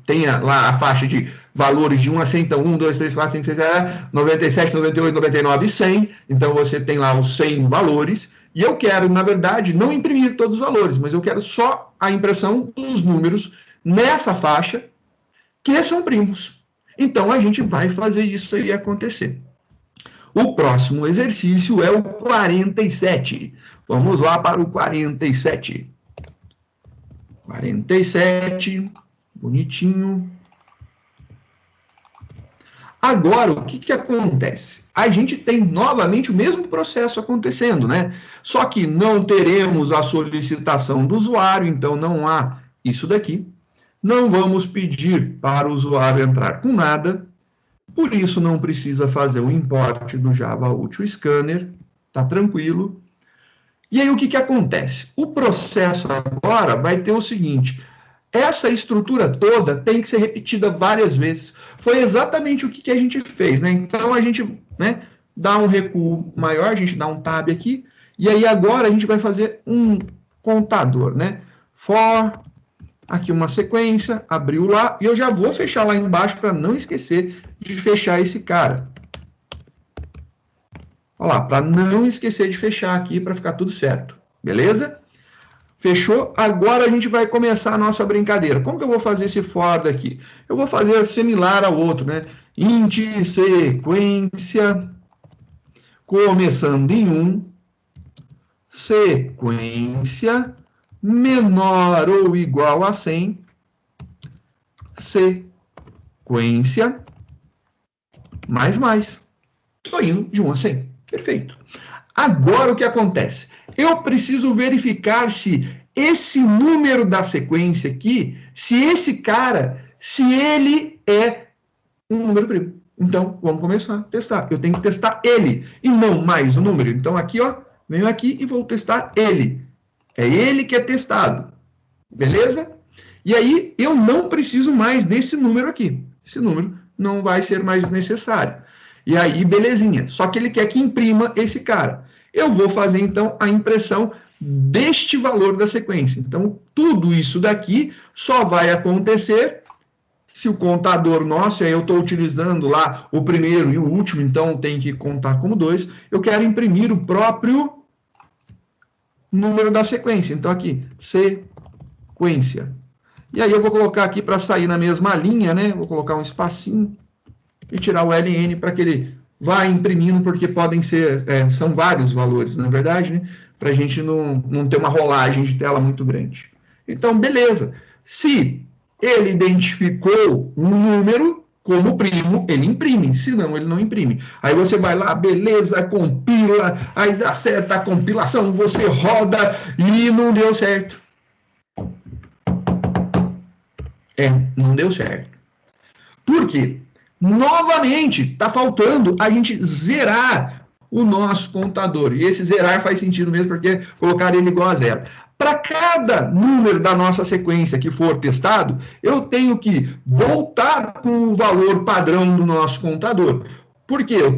Tenha lá a faixa de valores de 1 a 100, então 1, 2, 3, 4, 5, 6, 7, 97, 98, 99 e 100. Então, você tem lá os 100 valores. E eu quero, na verdade, não imprimir todos os valores, mas eu quero só a impressão dos números nessa faixa que são primos. Então, a gente vai fazer isso aí acontecer. O próximo exercício é o 47. Vamos lá para o 47. 47, bonitinho. Agora, o que acontece? A gente tem novamente o mesmo processo acontecendo, né? Só que não teremos a solicitação do usuário, então não há isso daqui. Não vamos pedir para o usuário entrar com nada, por isso não precisa fazer o import do Java Util Scanner, tá tranquilo. E aí o que acontece? O processo agora vai ter o seguinte: essa estrutura toda tem que ser repetida várias vezes. Foi exatamente o que a gente fez, né? Então a gente, né, dá um recuo maior, a gente dá um tab aqui, e aí agora a gente vai fazer um contador, né? For aqui uma sequência, abriu lá, e eu já vou fechar lá embaixo para não esquecer de fechar esse cara. Olha lá, para não esquecer de fechar aqui, para ficar tudo certo. Beleza? Fechou? Agora a gente vai começar a nossa brincadeira. Como que eu vou fazer esse for daqui? Eu vou fazer similar ao outro, né? Int sequência, começando em 1, sequência, menor ou igual a 100, sequência, mais. Estou indo de 1 a 100. Perfeito. Agora o que acontece? Eu preciso verificar se esse número da sequência aqui, se esse cara, se ele é um número primo. Então, vamos começar a testar. Eu tenho que testar ele, e não mais o número. Então, aqui, ó, venho aqui e vou testar ele. É ele que é testado. Beleza? E aí, eu não preciso mais desse número aqui. Esse número não vai ser mais necessário. E aí, belezinha. Só que ele quer que imprima esse cara. Eu vou fazer, então, a impressão deste valor da sequência. Então, tudo isso daqui só vai acontecer se o contador nosso, aí eu estou utilizando lá o primeiro e o último, então tem que contar como 2, eu quero imprimir o próprio número da sequência. Então, aqui, sequência. E aí eu vou colocar aqui para sair na mesma linha, né? Vou colocar um espacinho e tirar o LN para que ele vá imprimindo, porque podem ser, são vários valores, na verdade, né? Para a gente não ter uma rolagem de tela muito grande. Então, beleza. Se ele identificou um número como primo, ele imprime, senão ele não imprime. Aí você vai lá, beleza, compila, aí dá certo a compilação, você roda e não deu certo. Não deu certo. Por quê? Novamente, está faltando a gente zerar o nosso contador. E esse zerar faz sentido mesmo, porque colocar ele igual a 0. Para cada número da nossa sequência que for testado, eu tenho que voltar com o valor padrão do nosso contador. Porque eu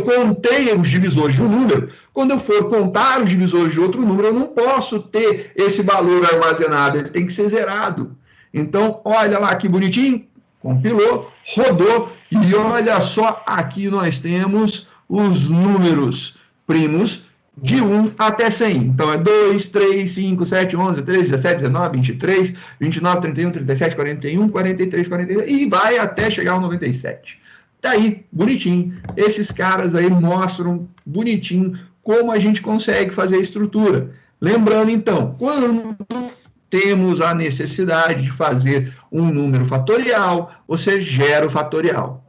contei os divisores de um número. Quando eu for contar os divisores de outro número, eu não posso ter esse valor armazenado, ele tem que ser zerado. Então, olha lá que bonitinho, compilou, rodou, e olha só, aqui nós temos os números primos de 1 até 100. Então, é 2, 3, 5, 7, 11, 13, 17, 19, 23, 29, 31, 37, 41, 43, 42, e vai até chegar ao 97. Tá aí, bonitinho. Esses caras aí mostram bonitinho como a gente consegue fazer a estrutura. Lembrando, então, quando temos a necessidade de fazer um número fatorial, você gera o fatorial.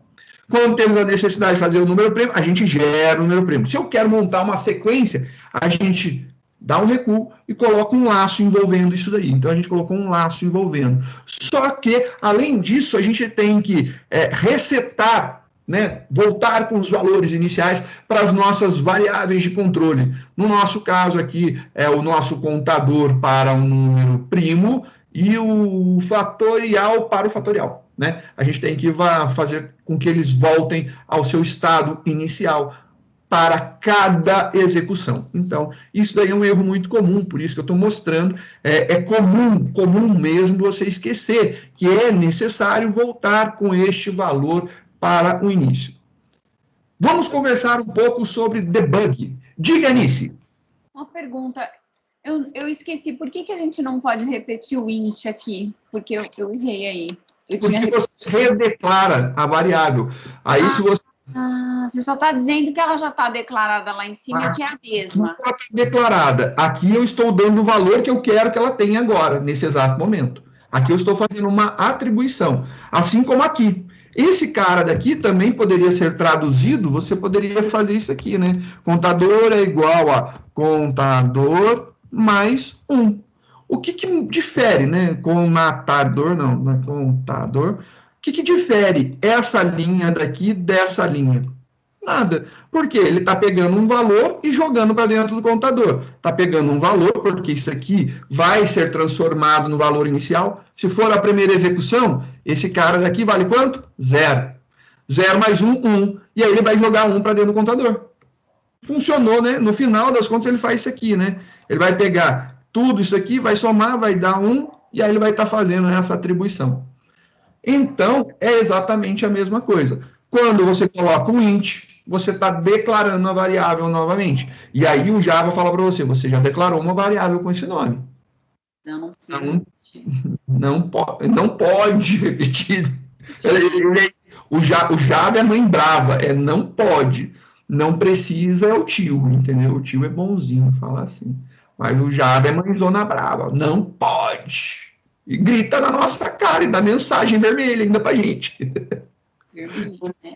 Quando temos a necessidade de fazer o número primo, a gente gera o número primo. Se eu quero montar uma sequência, a gente dá um recuo e coloca um laço envolvendo isso daí. Então, a gente colocou um laço envolvendo. Só que, além disso, a gente tem que resetar, né, voltar com os valores iniciais para as nossas variáveis de controle. No nosso caso aqui, é o nosso contador para um número primo e o fatorial para o fatorial. Né? A gente tem que fazer com que eles voltem ao seu estado inicial para cada execução. Então, isso daí é um erro muito comum, por isso que eu estou mostrando, é comum mesmo você esquecer que é necessário voltar com este valor para o início. Vamos conversar um pouco sobre debug. Diga, Anice. Uma pergunta. Eu esqueci, por que a gente não pode repetir o int aqui? Porque eu errei aí. Porque você redeclara a variável. Aí, se você... você só está dizendo que ela já está declarada lá em cima, que é a mesma. Ela está declarada. Aqui eu estou dando o valor que eu quero que ela tenha agora, nesse exato momento. Aqui eu estou fazendo uma atribuição. Assim como aqui. Esse cara daqui também poderia ser traduzido, você poderia fazer isso aqui, né? Contador é igual a contador mais 1. O que difere, né? Contador, não é contador. O que difere essa linha daqui dessa linha? Nada. Porque ele está pegando um valor e jogando para dentro do contador. Está pegando um valor, porque isso aqui vai ser transformado no valor inicial. Se for a primeira execução, esse cara daqui vale quanto? 0. 0 mais 1, 1. E aí ele vai jogar 1 para dentro do contador. Funcionou, né? No final das contas, ele faz isso aqui, né? Ele vai pegar tudo isso aqui, vai somar, vai dar 1 e aí ele vai estar fazendo essa atribuição. Então, é exatamente a mesma coisa. Quando você coloca um int, você está declarando a variável novamente. E aí o Java fala para você, você já declarou uma variável com esse nome. Eu não preciso Não, repetir. não pode repetir. O Java é mãe brava, não pode. Não precisa é o tio, entendeu? O tio é bonzinho, fala assim. Mas o Java é mãezona brava, não pode. E grita na nossa cara e dá mensagem vermelha ainda pra gente. Vermelho, né?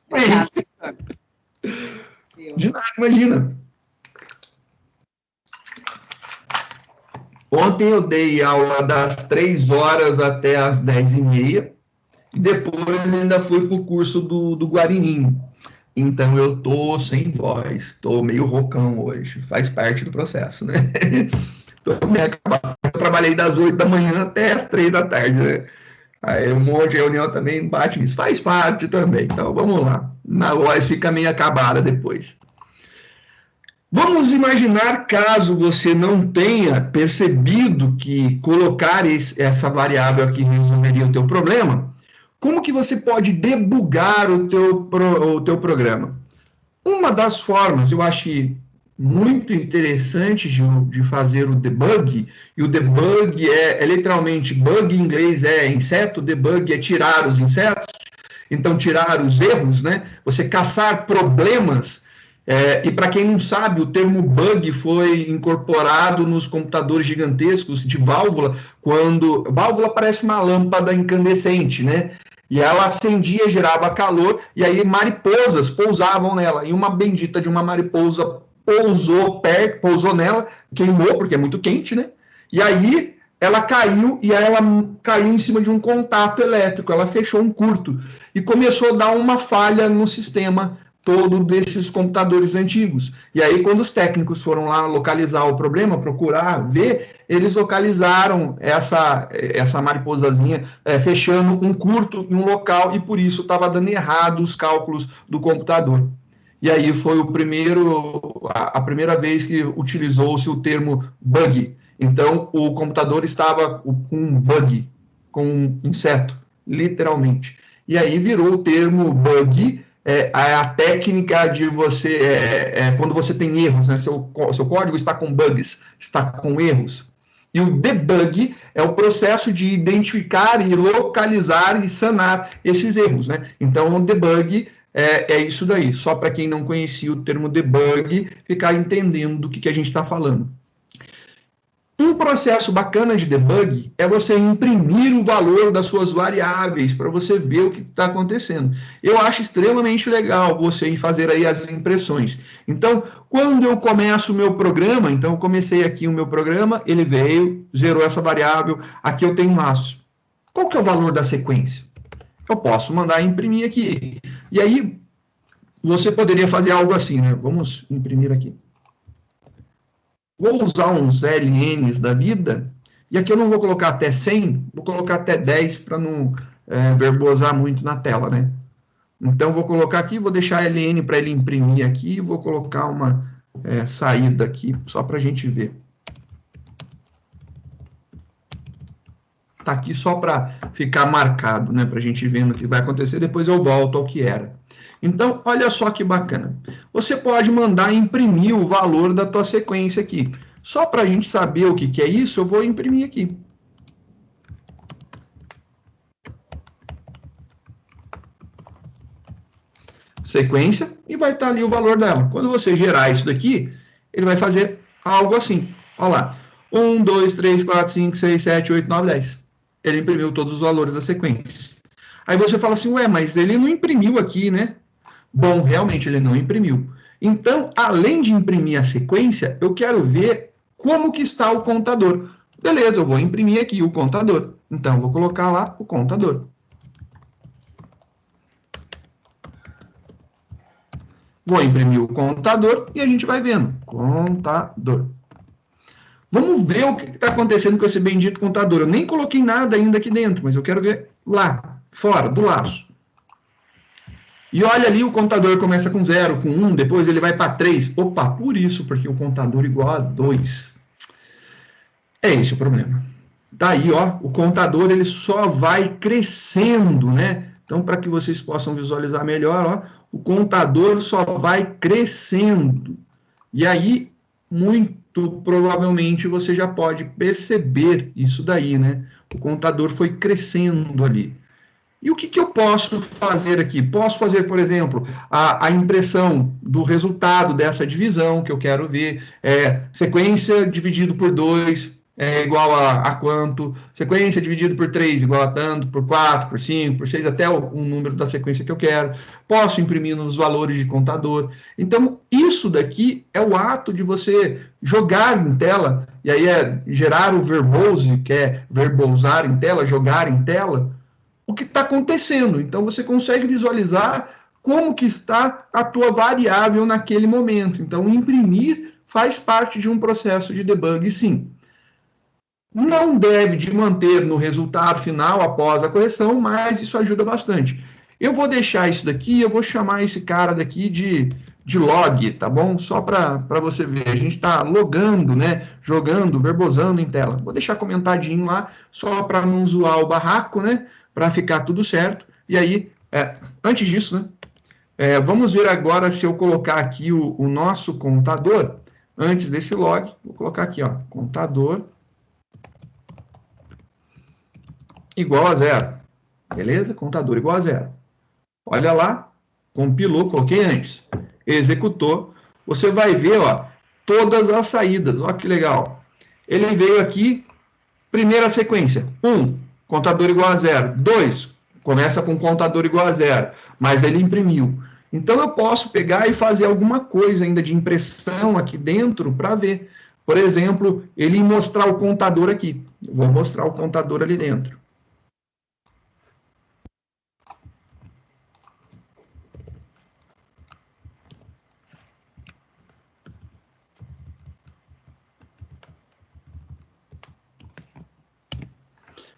Obrigada, professor. De nada, imagina. Ontem eu dei aula das 3 horas até as 10h30, e depois ainda fui para o curso do Guarininho. Então eu tô sem voz, tô meio roucão hoje, faz parte do processo, né? Eu trabalhei das 8 da manhã até as 3 da tarde, né? Aí um monte de reunião também bate nisso, faz parte também. Então vamos lá, a voz fica meio acabada depois. Vamos imaginar, caso você não tenha percebido que colocar essa variável aqui resolveria o teu problema, como que você pode debugar o teu programa? Uma das formas, eu acho muito interessante de fazer o debug, e o debug é literalmente, bug em inglês é inseto, debug é tirar os insetos, então tirar os erros, né? Você caçar problemas. E para quem não sabe, o termo bug foi incorporado nos computadores gigantescos de válvula, quando válvula parece uma lâmpada incandescente, né? E ela acendia, gerava calor, e aí mariposas pousavam nela. E uma bendita de uma mariposa pousou nela, queimou, porque é muito quente, né? E aí ela caiu, e aí ela caiu em cima de um contato elétrico, ela fechou um curto, e começou a dar uma falha no sistema todo desses computadores antigos. E aí, quando os técnicos foram lá localizar o problema, procurar, ver, eles localizaram essa mariposazinha fechando um curto em um local, e por isso estava dando errado os cálculos do computador. E aí foi a primeira vez que utilizou-se o termo bug. Então, o computador estava com um bug, com um inseto, literalmente. E aí virou o termo bug, a técnica de você, quando você tem erros, né? Seu código está com bugs, está com erros. E o debug é o processo de identificar e localizar e sanar esses erros, né? Então, o debug é isso daí. Só para quem não conhecia o termo debug, ficar entendendo do que a gente está falando. Um processo bacana de debug é você imprimir o valor das suas variáveis para você ver o que está acontecendo. Eu acho extremamente legal você fazer aí as impressões. Então, quando eu começo o meu programa, então eu comecei aqui o meu programa, ele veio, zerou essa variável, aqui eu tenho um laço. Qual que é o valor da sequência? Eu posso mandar imprimir aqui. E aí, você poderia fazer algo assim, né? Vamos imprimir aqui. Vou usar uns LNs da vida, e aqui eu não vou colocar até 100, vou colocar até 10 para não verbosar muito na tela, né? Então, vou colocar aqui, vou deixar LN para ele imprimir aqui, vou colocar uma saída aqui, só para a gente ver. Está aqui só para ficar marcado, né? Para a gente ver o que vai acontecer, depois eu volto ao que era. Então, olha só que bacana. Você pode mandar imprimir o valor da tua sequência aqui. Só para a gente saber o que é isso, eu vou imprimir aqui. Sequência, e vai estar ali o valor dela. Quando você gerar isso daqui, ele vai fazer algo assim. Olha lá. 1, 2, 3, 4, 5, 6, 7, 8, 9, 10. Ele imprimiu todos os valores da sequência. Aí você fala assim, ué, mas ele não imprimiu aqui, né? Bom, realmente ele não imprimiu. Então, além de imprimir a sequência, eu quero ver como que está o contador. Beleza, eu vou imprimir aqui o contador. Então, eu vou colocar lá o contador. Vou imprimir o contador e a gente vai vendo. Contador. Vamos ver o que está acontecendo com esse bendito contador. Eu nem coloquei nada ainda aqui dentro, mas eu quero ver lá, fora, do laço. E olha ali, o contador começa com 0, com 1, depois ele vai para 3. Opa, por isso, porque o contador igual a 2. É esse o problema. Tá aí, ó, o contador ele só vai crescendo, né? Então, para que vocês possam visualizar melhor, ó, o contador só vai crescendo. E aí, muito provavelmente, você já pode perceber isso daí, né? O contador foi crescendo ali. E o que, que eu posso fazer aqui? Posso fazer, por exemplo, a impressão do resultado dessa divisão que eu quero ver. Sequência dividido por 2 é igual a quanto? Sequência dividido por 3 igual a tanto, por 4, por 5, por 6, até o número da sequência que eu quero. Posso imprimir nos valores de contador. Então, isso daqui é o ato de você jogar em tela, e aí é gerar o verbose, que é verbosar em tela, jogar em tela, o que está acontecendo. Então, você consegue visualizar como que está a tua variável naquele momento. Então, imprimir faz parte de um processo de debug, sim. Não deve de manter no resultado final após a correção, mas isso ajuda bastante. Eu vou deixar isso daqui, eu vou chamar esse cara daqui de log, tá bom? Só para você ver. A gente está logando, né? Jogando, verbosando em tela. Vou deixar comentadinho lá, só para não zoar o barraco, né? Para ficar tudo certo. E aí, antes disso, né? Vamos ver agora se eu colocar aqui o nosso contador. Antes desse log, vou colocar aqui, ó, contador igual a 0. Beleza? Contador igual a 0. Olha lá, compilou, coloquei antes, executou. Você vai ver, ó, todas as saídas. Olha que legal. Ele veio aqui, primeira sequência, 1, contador igual a 0. 2, começa com contador igual a 0, mas ele imprimiu. Então, eu posso pegar e fazer alguma coisa ainda de impressão aqui dentro para ver. Por exemplo, ele mostrar o contador aqui. Eu vou mostrar o contador ali dentro.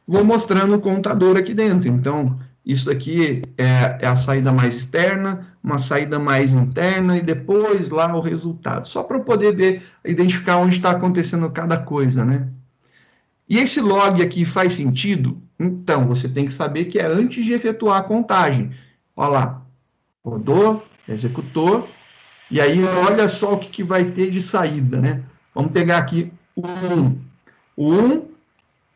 Vou mostrando o contador aqui dentro. Então, isso aqui é a saída mais externa, uma saída mais interna e depois lá o resultado. Só para eu poder ver, identificar onde está acontecendo cada coisa, né? E esse log aqui faz sentido? Então, você tem que saber que é antes de efetuar a contagem. Olha lá, rodou, executou, e aí olha só o que vai ter de saída, né? Vamos pegar aqui o 1. O 1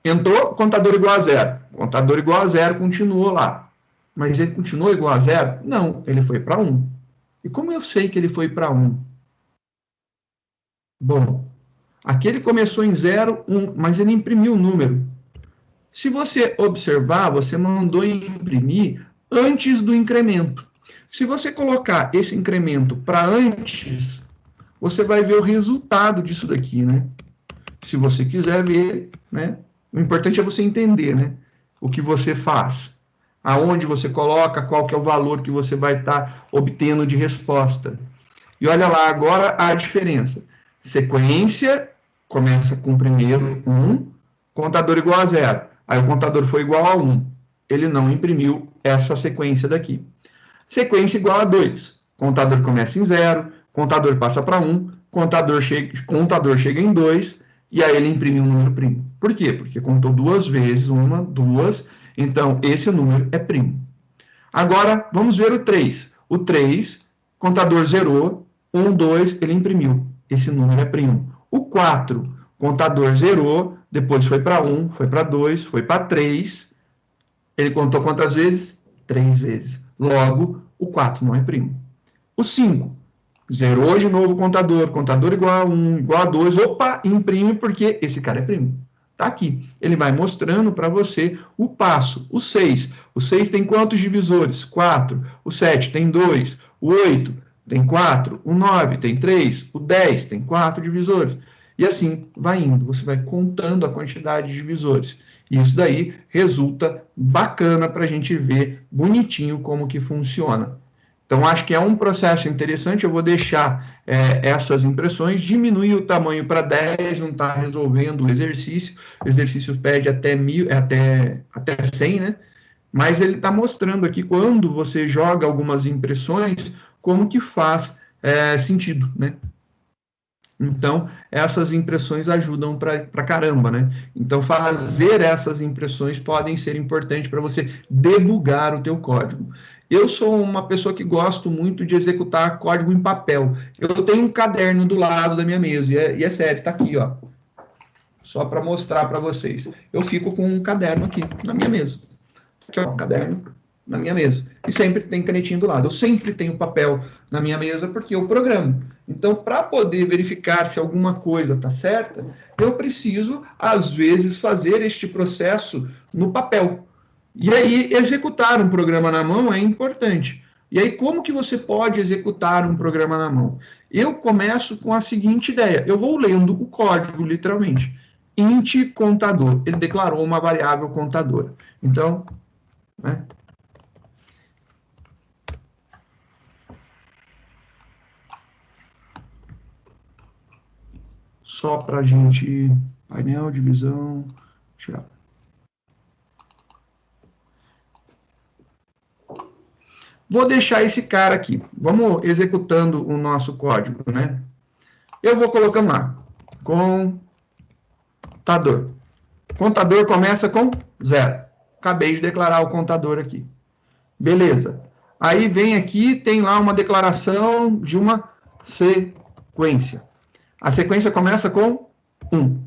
entrou, contador igual a 0. Contador igual a 0 continuou lá. Mas ele continuou igual a 0? Não, ele foi para 1. E como eu sei que ele foi para 1? Bom, aqui ele começou em 0, 1, mas ele imprimiu o número. Se você observar, você mandou imprimir antes do incremento. Se você colocar esse incremento para antes, você vai ver o resultado disso daqui, né? Se você quiser ver, né? O importante é você entender, né? O que você faz, aonde você coloca, qual que é o valor que você vai estar obtendo de resposta. E olha lá agora a diferença. Sequência começa com primeiro 1, contador igual a 0. Aí o contador foi igual a 1. Ele não imprimiu essa sequência daqui. Sequência igual a 2. Contador começa em 0, contador passa para 1, contador chega em 2, e aí ele imprime um número primo. Por quê? Porque contou duas vezes, uma, duas, então esse número é primo. Agora, vamos ver o 3. O 3, contador zerou, 1, 2, ele imprimiu. Esse número é primo. O 4, contador zerou, depois foi para 1, foi para 2, foi para 3. Ele contou quantas vezes? 3 vezes. Logo, o 4 não é primo. O 5, zerou de novo o contador, contador igual a 1, igual a 2, opa, imprime porque esse cara é primo. Tá aqui. Ele vai mostrando para você o passo. O 6. O 6 tem quantos divisores? 4. O 7 tem 2. O 8 tem 4. O 9 tem 3. O 10 tem 4 divisores. E assim vai indo. Você vai contando a quantidade de divisores. E isso daí resulta bacana para a gente ver bonitinho como que funciona. Então, acho que é um processo interessante. Eu vou deixar essas impressões, diminuir o tamanho para 10, não está resolvendo o exercício. O exercício pede até 100, né? Mas ele está mostrando aqui, quando você joga algumas impressões, como que faz sentido, né? Então, essas impressões ajudam para caramba, né? Então, fazer essas impressões podem ser importantes para você debugar o teu código. Eu sou uma pessoa que gosto muito de executar código em papel. Eu tenho um caderno do lado da minha mesa, e é sério, tá aqui, ó. Só para mostrar para vocês. Eu fico com um caderno aqui na minha mesa. Aqui, ó, um caderno na minha mesa. E sempre tem canetinha do lado. Eu sempre tenho papel na minha mesa porque eu programo. Então, para poder verificar se alguma coisa está certa, eu preciso, às vezes, fazer este processo no papel. E aí, executar um programa na mão é importante. E aí, como que você pode executar um programa na mão? Eu começo com a seguinte ideia. Eu vou lendo o código, literalmente. Int contador. Ele declarou uma variável contadora. Então, né? Só para a gente... Painel, divisão... Tirar. Vou deixar esse cara aqui. Vamos executando o nosso código, né? Eu vou colocando lá. Contador. Contador começa com 0. Acabei de declarar o contador aqui. Beleza. Aí vem aqui, tem lá uma declaração de uma sequência. A sequência começa com 1.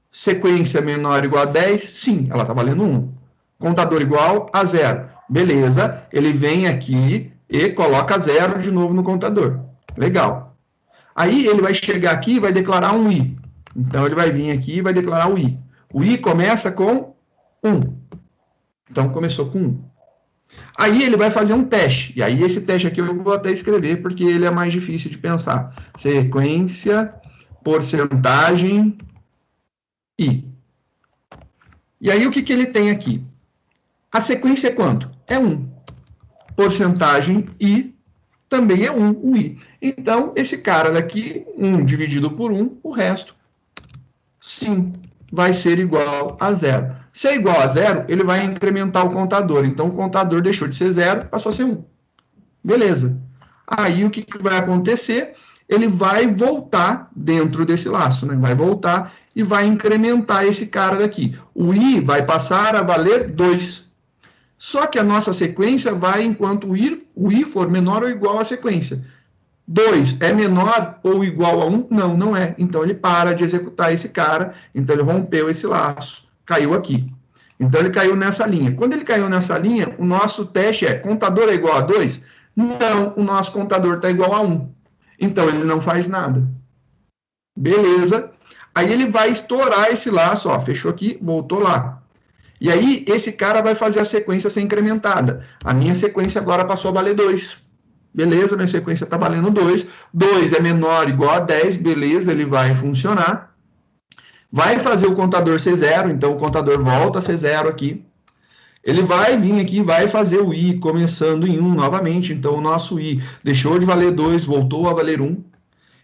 Sequência menor ou igual a 10? Sim, ela está valendo 1. Contador igual a 0. Beleza, ele vem aqui e coloca 0 de novo no contador. Legal. Aí ele vai chegar aqui e vai declarar um i. Então ele vai vir aqui e vai declarar o i. O i começa com 1. Então começou com 1. Aí ele vai fazer um teste. E aí esse teste aqui eu vou até escrever porque ele é mais difícil de pensar. Sequência, porcentagem, i. E aí o que ele tem aqui? A sequência é quanto? É 1. Porcentagem i também é 1, o i. Então, esse cara daqui, 1 dividido por 1, o resto, sim, vai ser igual a 0. Se é igual a 0, ele vai incrementar o contador. Então, o contador deixou de ser 0, passou a ser 1. Beleza. Aí, o que vai acontecer? Ele vai voltar dentro desse laço, né? Vai voltar e vai incrementar esse cara daqui. O i vai passar a valer 2. Só que a nossa sequência vai enquanto o i for menor ou igual à sequência. 2 é menor ou igual a 1? Não, não é. Então, ele para de executar esse cara. Então, ele rompeu esse laço. Caiu aqui. Então, ele caiu nessa linha. Quando ele caiu nessa linha, o nosso teste é contador é igual a 2? Não, o nosso contador está igual a 1. Então, ele não faz nada. Beleza. Aí, ele vai estourar esse laço. Ó, fechou aqui, voltou lá. E aí, esse cara vai fazer a sequência ser incrementada. A minha sequência agora passou a valer 2. Beleza, minha sequência está valendo 2. 2 é menor ou igual a 10. Beleza, ele vai funcionar. Vai fazer o contador ser 0. Então, o contador volta a ser 0 aqui. Ele vai vir aqui e vai fazer o i começando em 1 novamente. Então, o nosso i deixou de valer 2, voltou a valer 1.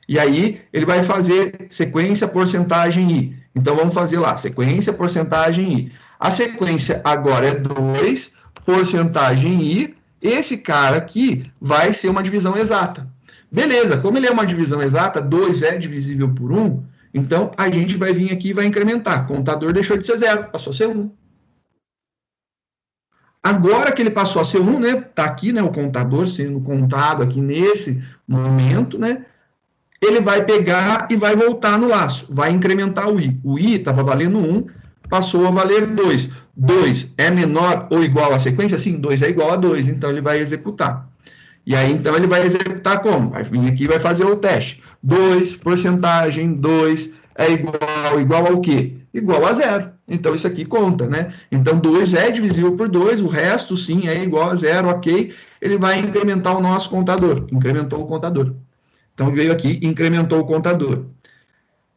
E aí, ele vai fazer sequência, porcentagem i. Então, vamos fazer lá, sequência, porcentagem i. A sequência agora é 2, porcentagem i. Esse cara aqui vai ser uma divisão exata. Beleza, como ele é uma divisão exata, 2 é divisível por 1, então a gente vai vir aqui e vai incrementar. Contador deixou de ser 0, passou a ser 1. Agora que ele passou a ser 1, né, tá aqui, né, o contador sendo contado aqui nesse momento, né, ele vai pegar e vai voltar no laço, vai incrementar o i. O i estava valendo 1, passou a valer 2. 2 é menor ou igual à sequência? Sim, 2 é igual a 2, então ele vai executar. E aí, então, ele vai executar como? Vai vir aqui e vai fazer o teste. 2, porcentagem, 2 é igual ao quê? Igual a 0. Então, isso aqui conta, né? Então, 2 é divisível por 2, o resto, sim, é igual a 0, ok? Ele vai incrementar o nosso contador. Incrementou o contador. Então, veio aqui e incrementou o contador.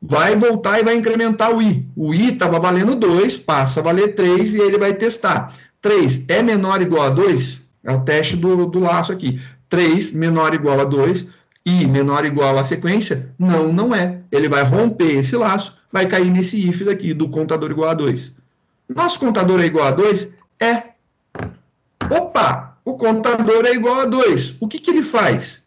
Vai voltar e vai incrementar o i. O i estava valendo 2, passa a valer 3 e ele vai testar. 3 é menor ou igual a 2? É o teste do laço aqui. 3 menor ou igual a 2, i menor ou igual à sequência? Não, não é. Ele vai romper esse laço, vai cair nesse if daqui, do contador igual a 2. Nosso contador é igual a 2? É. Opa, o contador é igual a 2. O que ele faz?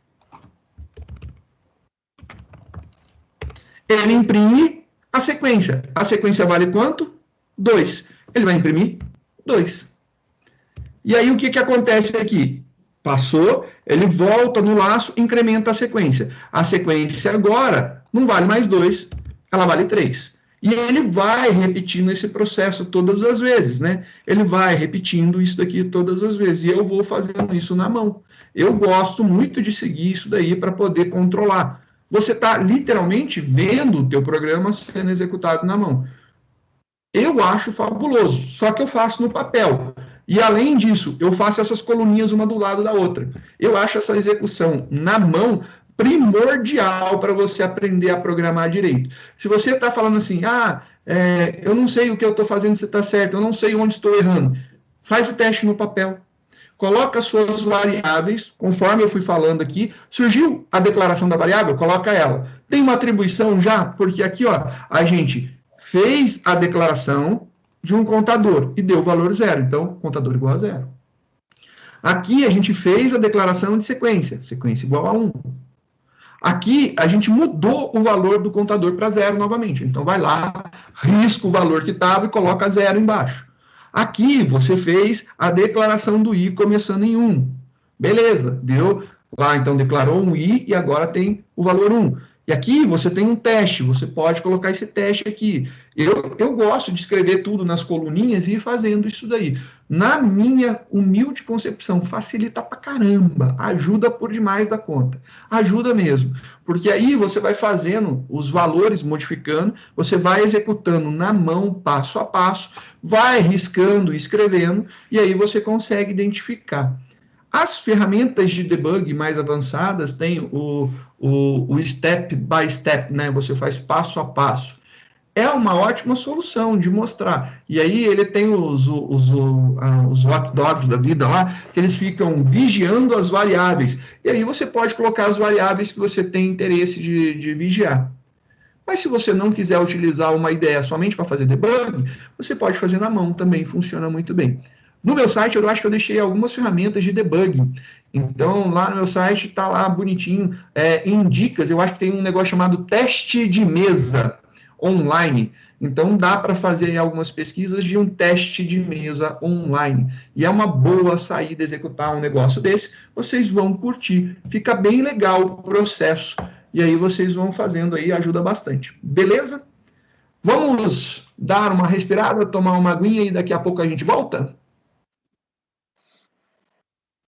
ele imprime a sequência. A sequência vale quanto? 2. Ele vai imprimir 2. E aí, o que acontece aqui? Passou, ele volta no laço, incrementa a sequência. A sequência agora não vale mais 2, ela vale 3. E ele vai repetindo esse processo todas as vezes, né? Ele vai repetindo isso daqui todas as vezes. E eu vou fazendo isso na mão. Eu gosto muito de seguir isso daí para poder controlar. Você está literalmente vendo o teu programa sendo executado na mão. Eu acho fabuloso, só que eu faço no papel. E além disso, eu faço essas coluninhas uma do lado da outra. Eu acho essa execução na mão primordial para você aprender a programar direito. Se você está falando assim, eu não sei o que eu estou fazendo se está certo, eu não sei onde estou errando, faz o teste no papel. Coloca as suas variáveis, conforme eu fui falando aqui, surgiu a declaração da variável, coloca ela. Tem uma atribuição já? Porque aqui, ó, a gente fez a declaração de um contador e deu o valor 0. Então, contador igual a 0. Aqui, a gente fez a declaração de sequência. Sequência igual a 1. Aqui, a gente mudou o valor do contador para 0 novamente. Então, vai lá, risca o valor que estava e coloca 0 embaixo. Aqui, você fez a declaração do I começando em 1. Beleza, deu lá, então, declarou um I e agora tem o valor 1. E aqui você tem um teste, você pode colocar esse teste aqui. Eu gosto de escrever tudo nas coluninhas e ir fazendo isso daí. Na minha humilde concepção, facilita pra caramba, ajuda por demais da conta. Ajuda mesmo, porque aí você vai fazendo os valores, modificando, você vai executando na mão, passo a passo, vai riscando, escrevendo, e aí você consegue identificar. As ferramentas de debug mais avançadas têm o step by step, né? Você faz passo a passo. É uma ótima solução de mostrar. E aí ele tem os watchdogs da vida lá, que eles ficam vigiando as variáveis. E aí você pode colocar as variáveis que você tem interesse de vigiar. Mas se você não quiser utilizar uma ideia somente para fazer debug, você pode fazer na mão também, funciona muito bem. No meu site, eu acho que eu deixei algumas ferramentas de debug. Então, lá no meu site, está lá bonitinho, em dicas, eu acho que tem um negócio chamado teste de mesa online. Então, dá para fazer algumas pesquisas de um teste de mesa online. E é uma boa saída executar um negócio desse. Vocês vão curtir. Fica bem legal o processo. E aí, vocês vão fazendo aí, ajuda bastante. Beleza? Vamos dar uma respirada, tomar uma aguinha e daqui a pouco a gente volta?